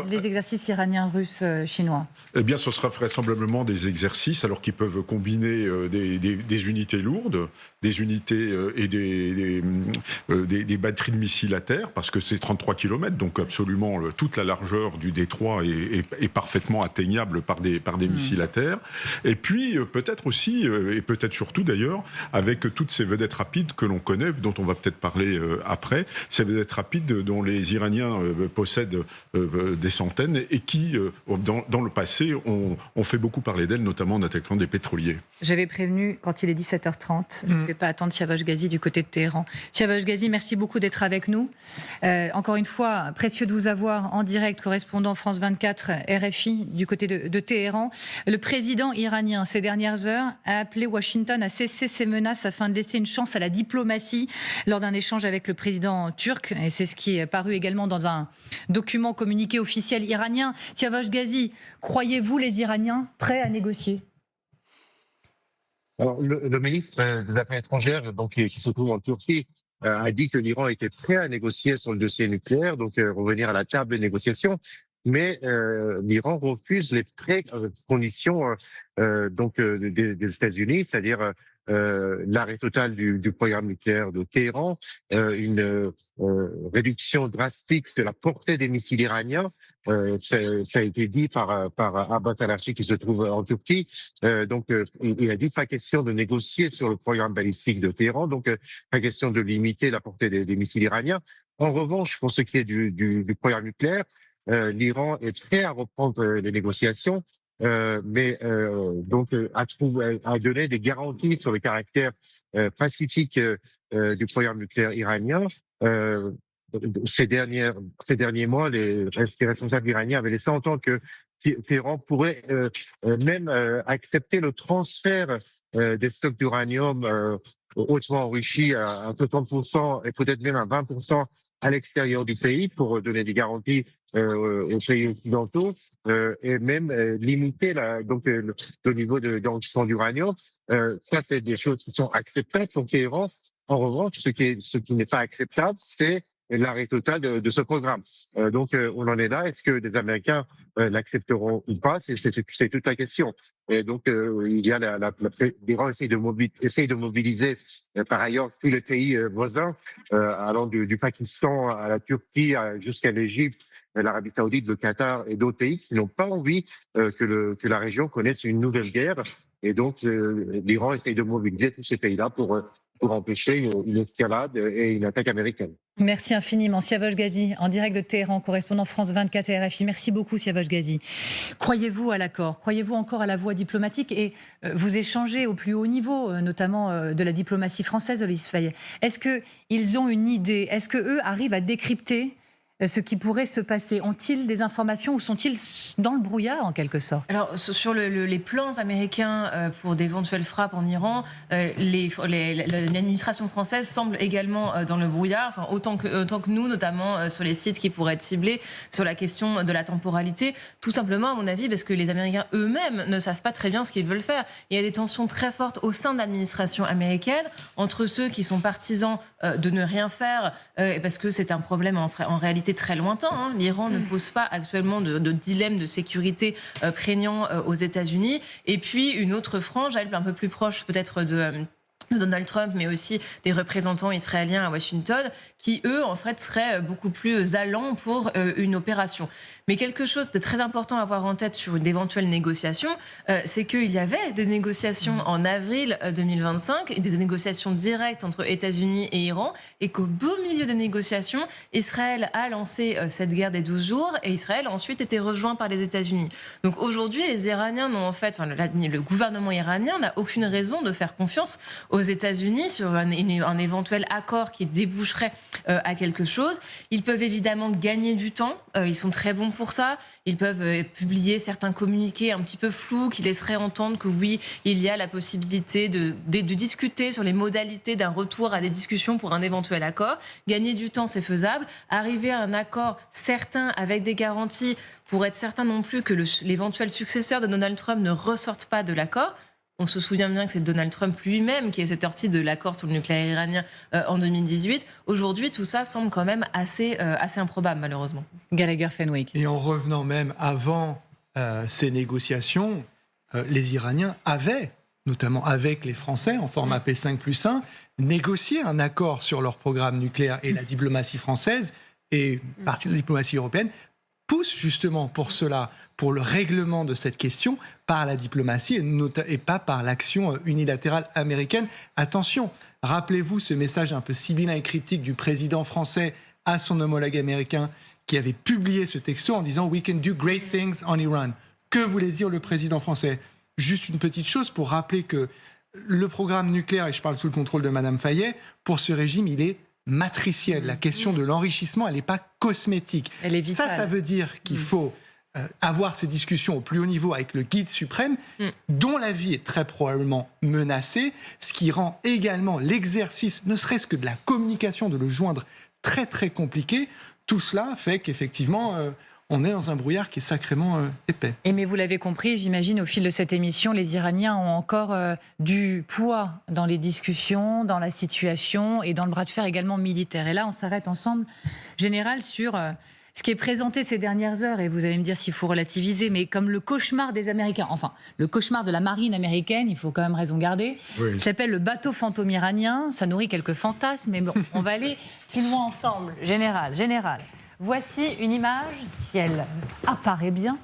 Les exercices iraniens, russes, chinois. Eh bien, ce sera vraisemblablement des exercices alors qui peuvent combiner des unités lourdes, des unités et des batteries de missiles à terre, parce que c'est 33 km, donc absolument toute la largeur du détroit est parfaitement atteignable par des missiles à terre. Et puis, peut-être aussi, et peut-être surtout d'ailleurs, avec toutes ces vedettes rapides que l'on connaît, dont on va peut-être parler après, ces vedettes rapides dont les Iraniens possèdent des centaines et qui, dans le passé, ont fait beaucoup parler d'elles, notamment en attaquant des pétroliers. J'avais prévenu quand il est 17h30, je ne vais pas attendre Siavash Ghazi du côté de Téhéran. Siavash Ghazi, merci beaucoup d'être avec nous. Encore une fois, précieux de vous avoir en direct, correspondant France 24 RFI du côté de Téhéran. Le président iranien, ces dernières heures, a appelé Washington à cesser ses menaces afin de laisser une chance à la diplomatie lors d'un échange avec le président turc. Et c'est ce qui est paru également dans un document communiqué officiel iranien. Siavash Ghazi, croyez-vous les Iraniens prêts à négocier ? Alors, le ministre des Affaires étrangères, donc, qui se trouve en Turquie, a dit que l'Iran était prêt à négocier sur le dossier nucléaire, donc revenir à la table de négociation. Mais l'Iran refuse les conditions des États-Unis, c'est-à-dire l'arrêt total du programme nucléaire de Téhéran, une réduction drastique de la portée des missiles iraniens. Ça a été dit par Abbas al-Archi qui se trouve en Turquie. Il a dit pas question de négocier sur le programme balistique de Téhéran, donc pas question de limiter la portée des missiles iraniens. En revanche, pour ce qui est du programme nucléaire, l'Iran est prêt à reprendre les négociations. Mais a donné des garanties sur le caractère pacifique du programme nucléaire iranien. Ces derniers mois, les responsables iraniens avaient laissé entendre que Téhéran pourrait même accepter le transfert des stocks d'uranium hautement enrichis à 60% et peut-être même à 20% à l'extérieur du pays pour donner des garanties aux pays occidentaux et même limiter le niveau d'enrichissement d'uranium. Ça, c'est des choses qui sont acceptables pour Téhéran. En revanche, ce qui n'est pas acceptable, c'est l'arrêt total de ce programme. Donc, on en est là. Est-ce que les Américains l'accepteront ou pas? C'est toute la question. Et donc, il y a l'Iran essaye de mobiliser par ailleurs tous les pays voisins, allant du Pakistan à la Turquie jusqu'à l'Égypte, l'Arabie Saoudite, le Qatar et d'autres pays qui n'ont pas envie que la région connaisse une nouvelle guerre. Et donc, l'Iran essaye de mobiliser tous ces pays-là pour empêcher une escalade et une attaque américaine. Merci infiniment, Siavosh Ghazi, en direct de Téhéran, correspondant France 24 et RFI. Merci beaucoup, Siavosh Ghazi. Croyez-vous à l'accord? Croyez-vous encore à la voie diplomatique? Et vous échangez au plus haut niveau, notamment de la diplomatie française, Loïs Fayet. Est-ce qu'ils ont une idée? Est-ce qu'eux arrivent à décrypter ce qui pourrait se passer? Ont-ils des informations ou sont-ils dans le brouillard en quelque sorte? Alors sur les plans américains pour d'éventuelles frappes en Iran, l'administration française semble également dans le brouillard, enfin, autant que nous, notamment sur les sites qui pourraient être ciblés, sur la question de la temporalité, tout simplement à mon avis parce que les Américains eux-mêmes ne savent pas très bien ce qu'ils veulent faire. Il y a des tensions très fortes au sein de l'administration américaine entre ceux qui sont partisans de ne rien faire parce que c'est un problème en réalité très lointain. Hein. L'Iran ne pose pas actuellement de dilemme de sécurité prégnant aux États-Unis. Et puis une autre frange, elle un peu plus proche peut-être de Donald Trump, mais aussi des représentants israéliens à Washington, qui, eux, en fait, seraient beaucoup plus allants pour une opération. Mais quelque chose de très important à avoir en tête sur une éventuelle négociation, c'est qu'il y avait des négociations en avril 2025, et des négociations directes entre États-Unis et Iran, et qu'au beau milieu des négociations, Israël a lancé cette guerre des 12 jours, et Israël a ensuite été rejoint par les États-Unis. Donc aujourd'hui, les Iraniens n'ont en fait, le gouvernement iranien n'a aucune raison de faire confiance aux États-Unis sur un éventuel accord qui déboucherait à quelque chose. Ils peuvent évidemment gagner du temps, ils sont très bons pour ça. Ils peuvent publier certains communiqués un petit peu flous qui laisseraient entendre que oui, il y a la possibilité de discuter sur les modalités d'un retour à des discussions pour un éventuel accord. Gagner du temps, c'est faisable. Arriver à un accord certain avec des garanties pour être certain non plus que l'éventuel successeur de Donald Trump ne ressorte pas de l'accord. On se souvient bien que c'est Donald Trump lui-même qui est sorti de l'accord sur le nucléaire iranien en 2018. Aujourd'hui, tout ça semble quand même assez improbable, malheureusement. Gallagher Fenwick. Et en revenant même avant ces négociations, les Iraniens avaient, notamment avec les Français, en format P5+1, négocié un accord sur leur programme nucléaire. Et la diplomatie française et partie de la diplomatie européenne pousse justement pour cela, pour le règlement de cette question par la diplomatie et pas par l'action unilatérale américaine. Attention, rappelez-vous ce message un peu sibyllin et cryptique du président français à son homologue américain qui avait publié ce texto en disant « We can do great things on Iran ». Que voulait dire le président français? Juste une petite chose pour rappeler que le programme nucléaire, et je parle sous le contrôle de Madame Fayet, pour ce régime, il est matricielle. La question de l'enrichissement, elle n'est pas cosmétique. Elle est vitale. Ça veut dire qu'il faut avoir ces discussions au plus haut niveau avec le guide suprême, dont la vie est très probablement menacée, ce qui rend également l'exercice, ne serait-ce que de la communication, de le joindre, très très compliqué. Tout cela fait qu'effectivement, on est dans un brouillard qui est sacrément épais. Et mais vous l'avez compris, j'imagine, au fil de cette émission, les Iraniens ont encore du poids dans les discussions, dans la situation et dans le bras de fer également militaire. Et là, on s'arrête ensemble, Général, sur ce qui est présenté ces dernières heures, et vous allez me dire s'il faut relativiser, mais comme le cauchemar des Américains, enfin, le cauchemar de la marine américaine, il faut quand même raison garder, il s'appelle le bateau fantôme iranien, ça nourrit quelques fantasmes, mais bon, on va aller plus loin ensemble. Général. Voici une image, si elle apparaît bien,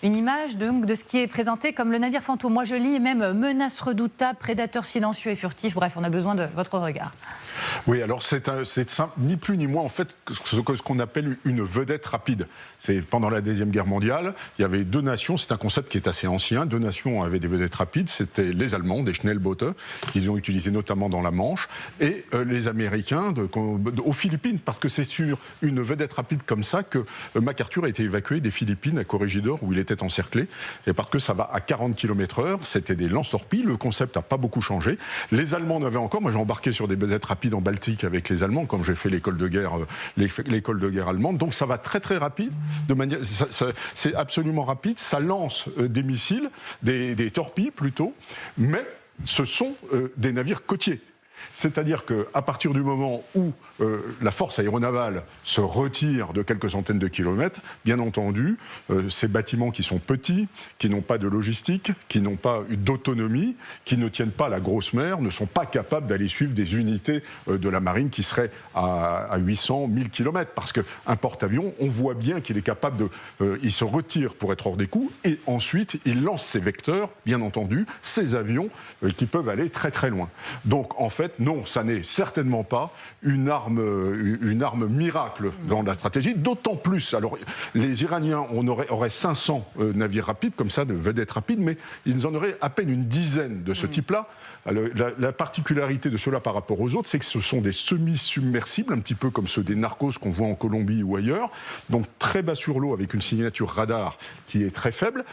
une image de ce qui est présenté comme le navire fantôme. Moi, je lis même menace redoutable, prédateur silencieux et furtif. Bref, on a besoin de votre regard. Oui, alors c'est ni plus ni moins en fait ce qu'on appelle une vedette rapide. C'est pendant la Deuxième Guerre mondiale, il y avait deux nations, c'est un concept qui est assez ancien, deux nations avaient des vedettes rapides, c'était les Allemands, des Schnellboote, qu'ils ont utilisé notamment dans la Manche, et les Américains aux Philippines, parce que c'est sur une vedette rapide comme ça que MacArthur a été évacué des Philippines à Corregidor, où il était encerclé, et parce que ça va à 40 km/h, c'était des lance-torpilles, le concept n'a pas beaucoup changé. Les Allemands en avaient encore, moi j'ai embarqué sur des vedettes rapides en Baltique Baltique avec les Allemands, comme j'ai fait l'école de guerre allemande. Donc ça va très très rapide, c'est absolument rapide. Ça lance des missiles, des torpilles plutôt, mais ce sont des navires côtiers. C'est-à-dire qu'à partir du moment où la force aéronavale se retire de quelques centaines de kilomètres, bien entendu, ces bâtiments qui sont petits, qui n'ont pas de logistique, qui n'ont pas d'autonomie, qui ne tiennent pas la grosse mer, ne sont pas capables d'aller suivre des unités de la marine qui seraient à 800, 1000 kilomètres. Parce qu'un porte-avions, on voit bien qu'il est capable de... il se retire pour être hors des coups et ensuite il lance ses vecteurs, bien entendu, ces avions qui peuvent aller très très loin. Donc en fait, non, ça n'est certainement pas une arme miracle dans la stratégie, d'autant plus. Alors, les Iraniens auraient 500 navires rapides, comme ça, de vedettes rapides, mais ils en auraient à peine une dizaine de ce type-là. La particularité de cela par rapport aux autres, c'est que ce sont des semi-submersibles, un petit peu comme ceux des Narcos qu'on voit en Colombie ou ailleurs, donc très bas sur l'eau avec une signature radar qui est très faible,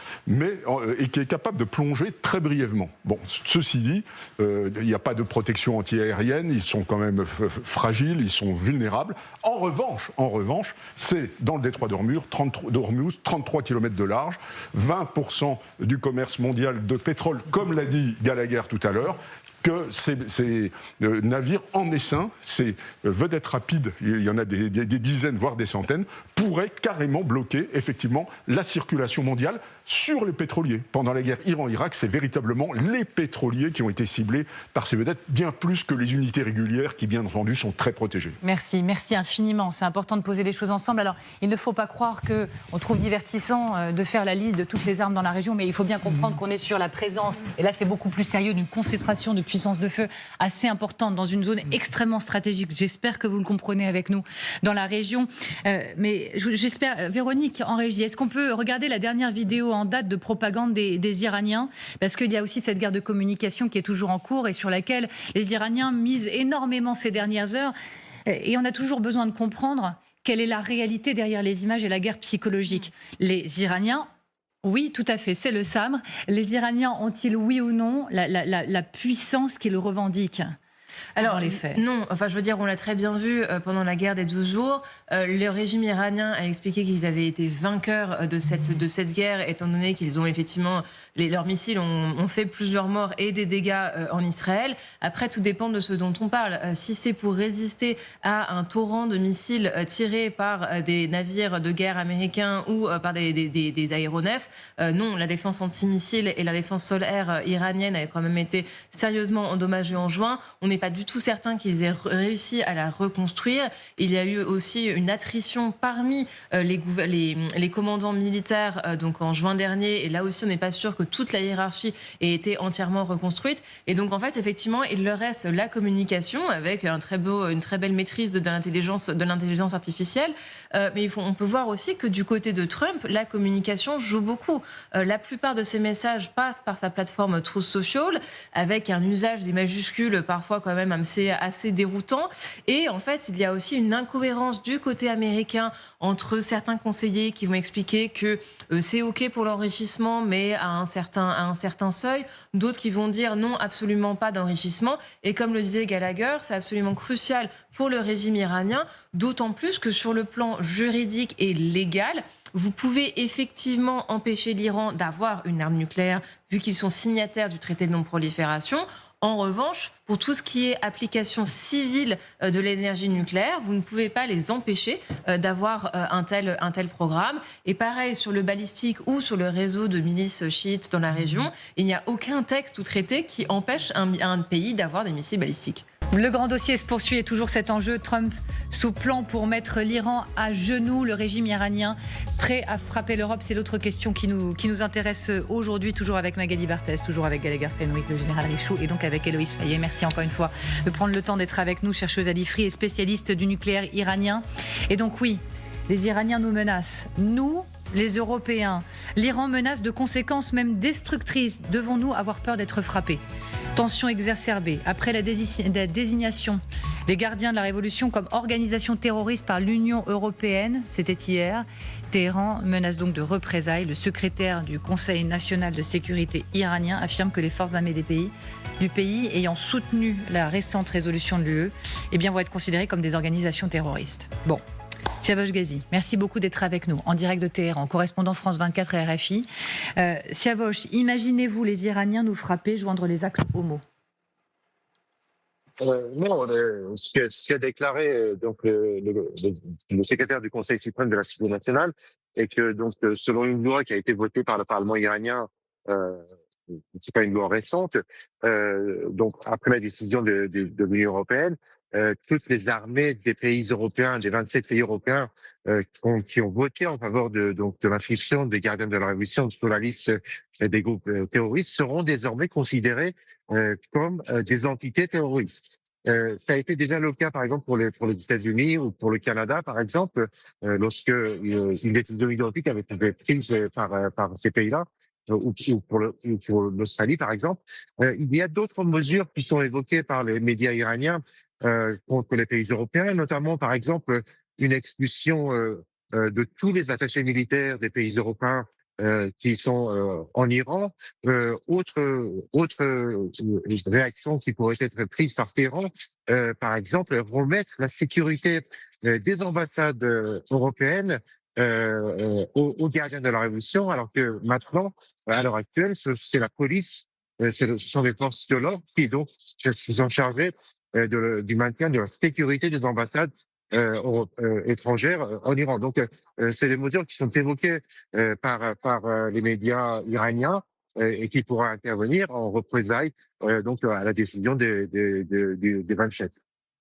et qui est capable de plonger très brièvement. Bon, ceci dit, il n'y a pas de protection anti-aérienne, ils sont quand même fragiles, ils sont vulnérables. En revanche, c'est dans le détroit d'Ormuz, 33 km de large, 20% du commerce mondial de pétrole, comme l'a dit Gallagher tout à l'heure, que ces navires en essaim, ces vedettes rapides, il y en a des dizaines, voire des centaines, pourraient carrément bloquer, effectivement, la circulation mondiale sur les pétroliers. Pendant la guerre Iran-Irak, c'est véritablement les pétroliers qui ont été ciblés par ces vedettes, bien plus que les unités régulières qui, bien entendu, sont très protégées. Merci infiniment. C'est important de poser les choses ensemble. Alors, il ne faut pas croire qu'on trouve divertissant de faire la liste de toutes les armes dans la région, mais il faut bien comprendre qu'on est sur la présence, et là c'est beaucoup plus sérieux, d'une concentration de puissance de feu assez importante dans une zone extrêmement stratégique. J'espère que vous le comprenez avec nous dans la région. Mais j'espère, Véronique, en régie, est-ce qu'on peut regarder la dernière vidéo en date de propagande des Iraniens, parce qu'il y a aussi cette guerre de communication qui est toujours en cours et sur laquelle les Iraniens misent énormément ces dernières heures, et on a toujours besoin de comprendre quelle est la réalité derrière les images et la guerre psychologique. Les Iraniens, oui, tout à fait, c'est le sabre. Les Iraniens ont-ils, oui ou non, la puissance qu'ils revendiquent ? Alors, les faits. Non, enfin je veux dire, on l'a très bien vu pendant la guerre des 12 jours. Le régime iranien a expliqué qu'ils avaient été vainqueurs de cette guerre, étant donné qu'ils ont effectivement, leurs missiles ont fait plusieurs morts et des dégâts en Israël. Après, tout dépend de ce dont on parle. Si c'est pour résister à un torrent de missiles tirés par des navires de guerre américains ou par des aéronefs, non, la défense antimissile et la défense sol-air iranienne a quand même été sérieusement endommagée en juin. On n'est pas du tout certain qu'ils aient réussi à la reconstruire. Il y a eu aussi une attrition parmi les commandants militaires donc en juin dernier, et là aussi on n'est pas sûr que toute la hiérarchie ait été entièrement reconstruite, et donc en fait effectivement il leur reste la communication avec une très belle maîtrise de l'intelligence artificielle, mais on peut voir aussi que du côté de Trump la communication joue beaucoup. La plupart de ses messages passent par sa plateforme Truth Social, avec un usage des majuscules parfois quand même assez déroutant. Et en fait, il y a aussi une incohérence du côté américain entre certains conseillers qui vont expliquer que c'est OK pour l'enrichissement, mais à un certain seuil. D'autres qui vont dire non, absolument pas d'enrichissement. Et comme le disait Gallagher, c'est absolument crucial pour le régime iranien, d'autant plus que sur le plan juridique et légal, vous pouvez effectivement empêcher l'Iran d'avoir une arme nucléaire, vu qu'ils sont signataires du traité de non-prolifération. En revanche, pour tout ce qui est application civile de l'énergie nucléaire, vous ne pouvez pas les empêcher d'avoir un tel programme. Et pareil, sur le balistique ou sur le réseau de milices chiites dans la région, il n'y a aucun texte ou traité qui empêche un pays d'avoir des missiles balistiques. Le grand dossier se poursuit et toujours cet enjeu. Trump sous plan pour mettre l'Iran à genoux, le régime iranien prêt à frapper l'Europe. C'est l'autre question qui nous intéresse aujourd'hui, toujours avec Magali Barthès, toujours avec Gallagher Fenwick, le général Richoux, et donc avec Héloïse Fayet. Merci encore une fois de prendre le temps d'être avec nous, chercheuse à l'IFRI et spécialiste du nucléaire iranien. Et donc oui, les Iraniens nous menacent, nous, les Européens. L'Iran menace de conséquences même destructrices. Devons-nous avoir peur d'être frappés ? Tension exacerbée après la désignation Les gardiens de la révolution comme organisation terroriste par l'Union européenne, c'était hier. Téhéran menace donc de représailles. Le secrétaire du Conseil national de sécurité iranien affirme que les forces armées du pays ayant soutenu la récente résolution de l'UE vont être considérées comme des organisations terroristes. Bon. Siavosh Ghazi, merci beaucoup d'être avec nous, en direct de Téhéran, correspondant France 24 et RFI. Siavosh, imaginez-vous les Iraniens nous frapper, joindre les actes homo? Non, ce qu'a déclaré donc le secrétaire du Conseil suprême de la sécurité nationale est que donc selon une loi qui a été votée par le Parlement iranien, c'est pas une loi récente, donc après la décision de l'Union européenne, toutes les armées des pays européens, des 27 pays européens qui ont voté en faveur de l'inscription des gardiens de la révolution sur la liste des groupes terroristes seront désormais considérés comme des entités terroristes. Ça a été déjà le cas, par exemple, pour les États-Unis ou pour le Canada, par exemple, lorsque une décision identique avait été prise par ces pays-là, ou pour l'Australie, par exemple. Il y a d'autres mesures qui sont évoquées par les médias iraniens contre les pays européens, notamment, par exemple, une expulsion de tous les attachés militaires des pays européens qui sont en Iran. Autre réaction qui pourrait être prise par Téhéran, par exemple, remettre la sécurité des ambassades européennes aux gardiens de la révolution, alors que maintenant, à l'heure actuelle, c'est la police, ce sont les forces de l'ordre qui sont chargées du maintien de la sécurité des ambassades étrangères en Iran. Donc, c'est des mesures qui sont évoquées par les médias iraniens et qui pourraient intervenir en représailles à la décision des 27.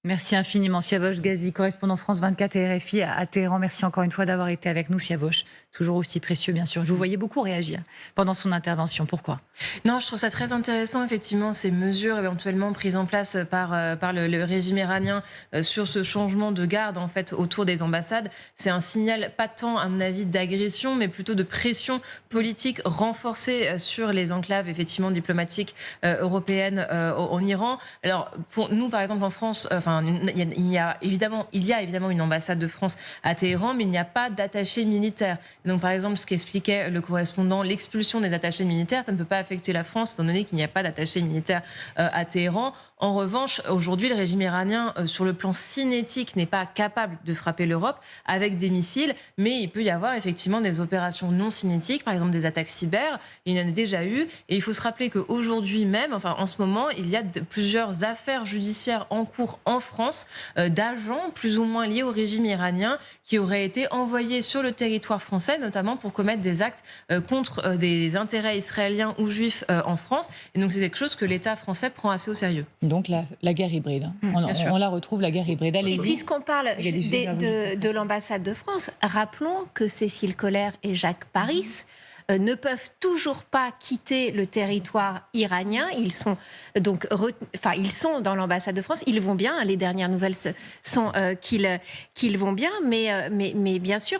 Merci infiniment, Siavosh Ghazi, correspondant France 24 et RFI à Téhéran. Merci encore une fois d'avoir été avec nous, Siavosh. Toujours aussi précieux, bien sûr. Je vous voyais beaucoup réagir pendant son intervention. Pourquoi ? Non, je trouve ça très intéressant, effectivement, ces mesures éventuellement prises en place par le régime iranien sur ce changement de garde, en fait, autour des ambassades. C'est un signal pas tant, à mon avis, d'agression, mais plutôt de pression politique renforcée sur les enclaves, effectivement, diplomatiques européennes en Iran. Alors, pour nous, par exemple, en France, il y a évidemment une ambassade de France à Téhéran, mais il n'y a pas d'attaché militaire. Donc, par exemple, ce qu'expliquait le correspondant, l'expulsion des attachés militaires, ça ne peut pas affecter la France, étant donné qu'il n'y a pas d'attaché militaire à Téhéran. En revanche, aujourd'hui, le régime iranien, sur le plan cinétique, n'est pas capable de frapper l'Europe avec des missiles, mais il peut y avoir effectivement des opérations non cinétiques, par exemple des attaques cyber. Il y en a déjà eu, et il faut se rappeler qu'aujourd'hui même, en ce moment, il y a plusieurs affaires judiciaires en cours en France d'agents plus ou moins liés au régime iranien qui auraient été envoyés sur le territoire français, notamment pour commettre des actes contre des intérêts israéliens ou juifs en France. Et donc c'est quelque chose que l'État français prend assez au sérieux. Donc la guerre hybride. On la retrouve, la guerre hybride. Et puisqu'on parle de l'ambassade de France, rappelons que Cécile Collère et Jacques Paris ne peuvent toujours pas quitter le territoire iranien. Ils sont dans l'ambassade de France. Ils vont bien. Les dernières nouvelles sont qu'ils vont bien. Mais bien sûr,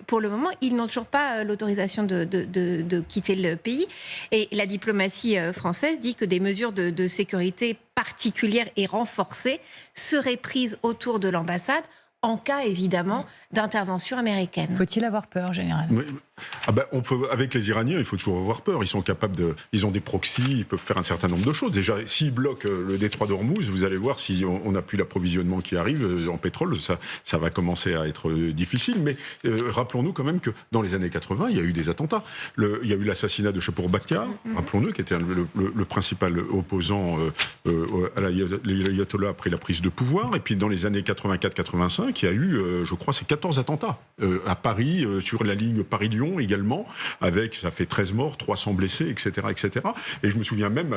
pour le moment, ils n'ont toujours pas l'autorisation de quitter le pays. Et la diplomatie française dit que des mesures de sécurité particulières et renforcées seraient prises autour de l'ambassade en cas, évidemment, d'intervention américaine. Faut-il avoir peur, général ? Avec les Iraniens, il faut toujours avoir peur. Ils sont capables ils ont des proxys, ils peuvent faire un certain nombre de choses. Déjà, s'ils bloquent le détroit d'Ormuz, vous allez voir, si on n'a plus l'approvisionnement qui arrive en pétrole, ça va commencer à être difficile. Mais rappelons-nous quand même que dans les années 80, il y a eu des attentats. Il y a eu l'assassinat de Chapour Bakar, rappelons-nous, qui était le principal opposant à l'ayatollah après la prise de pouvoir. Et puis dans les années 84-85, il y a eu, je crois, c'est 14 attentats à Paris, sur la ligne Paris-Lyon également, ça fait 13 morts, 300 blessés, etc., etc. Et je me souviens même,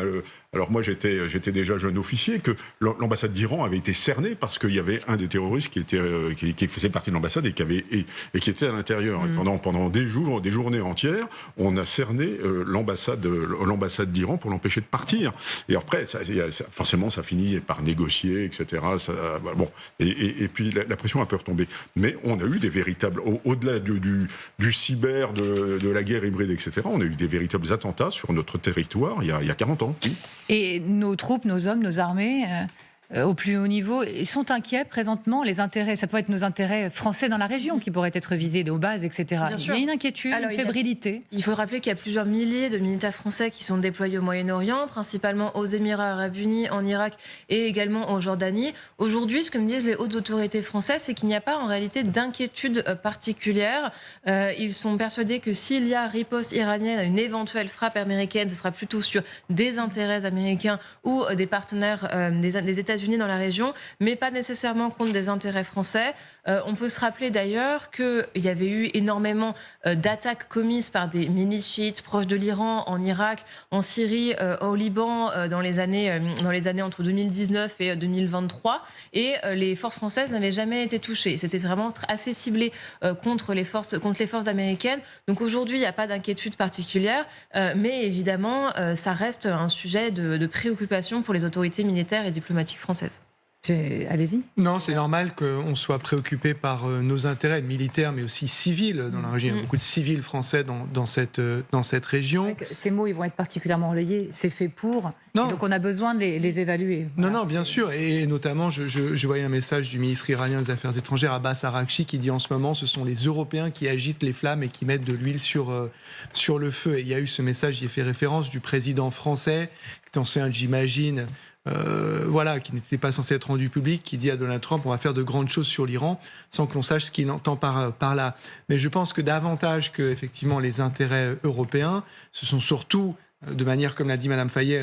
alors moi j'étais déjà jeune officier, que l'ambassade d'Iran avait été cernée parce qu'il y avait un des terroristes qui faisait partie de l'ambassade et qui était à l'intérieur. Pendant des journées entières, on a cerné l'ambassade d'Iran pour l'empêcher de partir. Et après, forcément, ça finit par négocier, etc. Et puis la pression a peu retombé. Mais on a eu des véritables, au-delà du cyber, de la guerre hybride, etc., on a eu des véritables attentats sur notre territoire il y a 40 ans. Et nos troupes, nos hommes, nos armées au plus haut niveau, ils sont inquiets présentement. Les intérêts, ça peut être nos intérêts français dans la région qui pourraient être visés, nos bases, etc. Bien Il sûr. y a une inquiétude, une fébrilité. Il faut rappeler qu'il y a plusieurs milliers de militaires français qui sont déployés au Moyen-Orient, principalement aux Émirats arabes unis, en Irak et également en Jordanie. Aujourd'hui, ce que me disent les hautes autorités françaises, c'est qu'il n'y a pas en réalité d'inquiétude particulière. Ils sont persuadés que s'il y a riposte iranienne à une éventuelle frappe américaine, ce sera plutôt sur des intérêts américains ou des partenaires des États-Unis dans la région, mais pas nécessairement contre des intérêts français. On peut se rappeler d'ailleurs qu'il y avait eu énormément d'attaques commises par des milices chiites proches de l'Iran, en Irak, en Syrie, au Liban, dans les années entre 2019 et 2023. Et les forces françaises n'avaient jamais été touchées. C'était vraiment assez ciblé contre les forces américaines. Donc aujourd'hui, il n'y a pas d'inquiétude particulière, mais évidemment, ça reste un sujet de préoccupation pour les autorités militaires et diplomatiques françaises. Allez-y. Non, c'est normal qu'on soit préoccupé par nos intérêts militaires, mais aussi civils dans la région. Il y a beaucoup de civils français dans cette région. Ces mots, ils vont être particulièrement relayés. C'est fait pour. Donc on a besoin de les évaluer. Non, bien sûr. Et notamment, je voyais un message du ministre iranien des Affaires étrangères, Abbas Araghchi, qui dit en ce moment, ce sont les Européens qui agitent les flammes et qui mettent de l'huile sur le feu. Et il y a eu ce message, il fait référence du président français, qui est ancien, j'imagine, qui n'était pas censé être rendu public, qui dit à Donald Trump on va faire de grandes choses sur l'Iran sans que l'on sache ce qu'il entend par là. Mais je pense que davantage que effectivement les intérêts européens, ce sont surtout, de manière comme l'a dit Madame Fayet,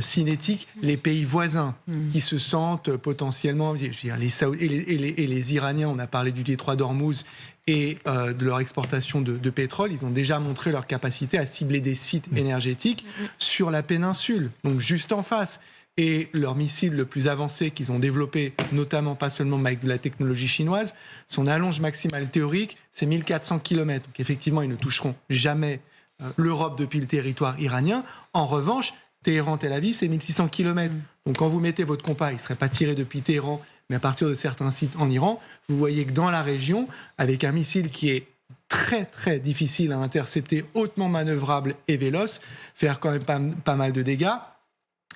cinétique, les pays voisins qui se sentent potentiellement, je veux dire, les Iraniens, on a parlé du détroit d'Ormuz et de leur exportation de pétrole, ils ont déjà montré leur capacité à cibler des sites énergétiques sur la péninsule, donc juste en face. Et leur missile le plus avancé qu'ils ont développé, notamment pas seulement avec de la technologie chinoise, son allonge maximale théorique, c'est 1400 km. Donc effectivement, ils ne toucheront jamais l'Europe depuis le territoire iranien. En revanche, Téhéran-Tel Aviv, c'est 1600 km. Donc quand vous mettez votre compas, il ne serait pas tiré depuis Téhéran, mais à partir de certains sites en Iran, vous voyez que dans la région, avec un missile qui est très très difficile à intercepter, hautement manœuvrable et véloce, faire quand même pas mal de dégâts.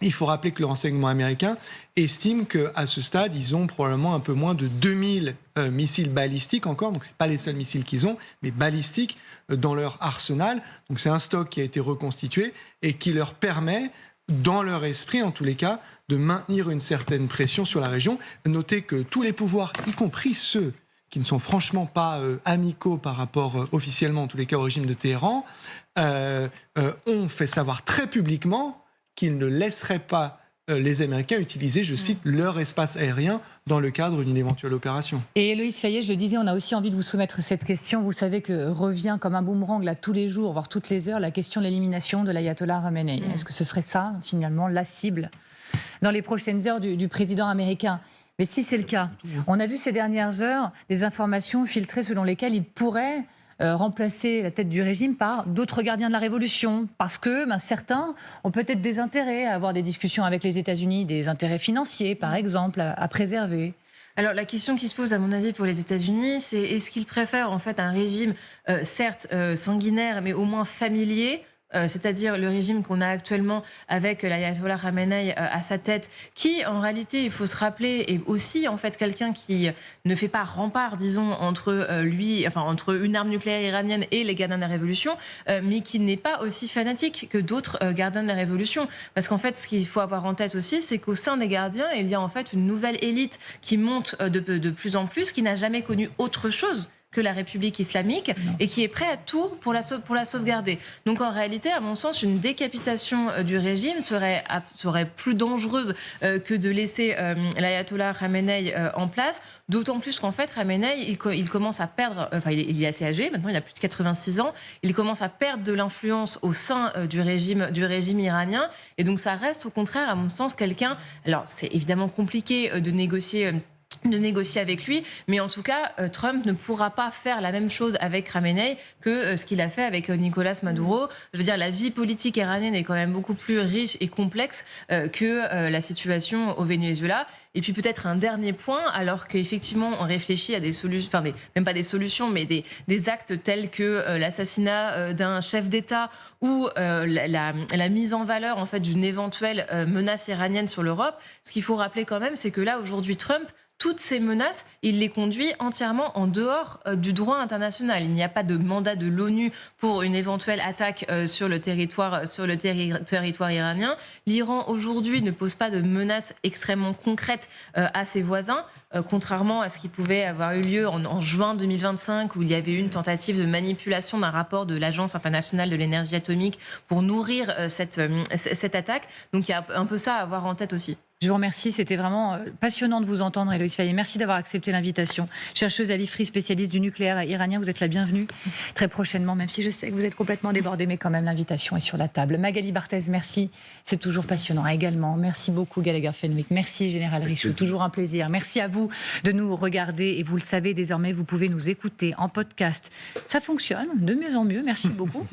Il faut rappeler que le renseignement américain estime qu'à ce stade, ils ont probablement un peu moins de 2000 missiles balistiques encore. Donc, ce n'est pas les seuls missiles qu'ils ont, mais balistiques dans leur arsenal. Donc, c'est un stock qui a été reconstitué et qui leur permet, dans leur esprit en tous les cas, de maintenir une certaine pression sur la région. Notez que tous les pouvoirs, y compris ceux qui ne sont franchement pas amicaux par rapport, officiellement en tous les cas, au régime de Téhéran, ont fait savoir très publiquement qu'ils ne laisseraient pas les Américains utiliser, je cite, leur espace aérien dans le cadre d'une éventuelle opération. Et Héloïse Fayet, je le disais, on a aussi envie de vous soumettre cette question. Vous savez que revient comme un boomerang là tous les jours, voire toutes les heures, la question de l'élimination de l'ayatollah Khamenei. Est-ce que ce serait ça, finalement, la cible dans les prochaines heures du président américain? Mais si c'est le cas, on a vu ces dernières heures des informations filtrées selon lesquelles il pourrait remplacer la tête du régime par d'autres gardiens de la révolution, parce que certains ont peut-être des intérêts à avoir des discussions avec les États-Unis, des intérêts financiers, par exemple, à préserver. Alors la question qui se pose, à mon avis, pour les États-Unis, c'est est-ce qu'ils préfèrent en fait un régime, certes sanguinaire, mais au moins familier, c'est-à-dire le régime qu'on a actuellement avec l'ayatollah Khamenei à sa tête, qui en réalité, il faut se rappeler, est aussi en fait quelqu'un qui ne fait pas rempart, disons, entre une arme nucléaire iranienne et les gardiens de la révolution, mais qui n'est pas aussi fanatique que d'autres gardiens de la révolution. Parce qu'en fait, ce qu'il faut avoir en tête aussi, c'est qu'au sein des gardiens, il y a en fait une nouvelle élite qui monte de plus en plus, qui n'a jamais connu autre chose que la République islamique et qui est prêt à tout pour la sauvegarder. Donc en réalité, à mon sens, une décapitation du régime serait plus dangereuse que de laisser l'ayatollah Khamenei en place, d'autant plus qu'en fait, Khamenei, il commence à perdre, il est assez âgé, maintenant il a plus de 86 ans, il commence à perdre de l'influence au sein du régime iranien, et donc ça reste au contraire, à mon sens, quelqu'un, alors c'est évidemment compliqué de négocier de négocier avec lui, mais en tout cas, Trump ne pourra pas faire la même chose avec Khamenei que ce qu'il a fait avec Nicolas Maduro. Je veux dire, la vie politique iranienne est quand même beaucoup plus riche et complexe que la situation au Venezuela. Et puis peut-être un dernier point, alors qu'effectivement on réfléchit à des solutions, enfin même pas des solutions, mais des actes tels que l'assassinat d'un chef d'État ou la mise en valeur en fait d'une éventuelle menace iranienne sur l'Europe. Ce qu'il faut rappeler quand même, c'est que là aujourd'hui Trump, toutes ces menaces, il les conduit entièrement en dehors du droit international. Il n'y a pas de mandat de l'ONU pour une éventuelle attaque sur le territoire iranien. L'Iran aujourd'hui ne pose pas de menaces extrêmement concrètes à ses voisins, contrairement à ce qui pouvait avoir eu lieu en juin 2025 où il y avait eu une tentative de manipulation d'un rapport de l'Agence internationale de l'énergie atomique pour nourrir cette attaque. Donc il y a un peu ça à avoir en tête aussi. Je vous remercie, c'était vraiment passionnant de vous entendre, Héloïse Fayet. Merci d'avoir accepté l'invitation. Chercheuse à l'IFRI, spécialiste du nucléaire iranien, vous êtes la bienvenue très prochainement, même si je sais que vous êtes complètement débordée, mais quand même l'invitation est sur la table. Magali Barthez, merci, c'est toujours passionnant également. Merci beaucoup Gallagher Fenwick, merci Général Richaud, toujours un plaisir. Merci à vous de nous regarder et vous le savez désormais, vous pouvez nous écouter en podcast. Ça fonctionne de mieux en mieux, merci beaucoup.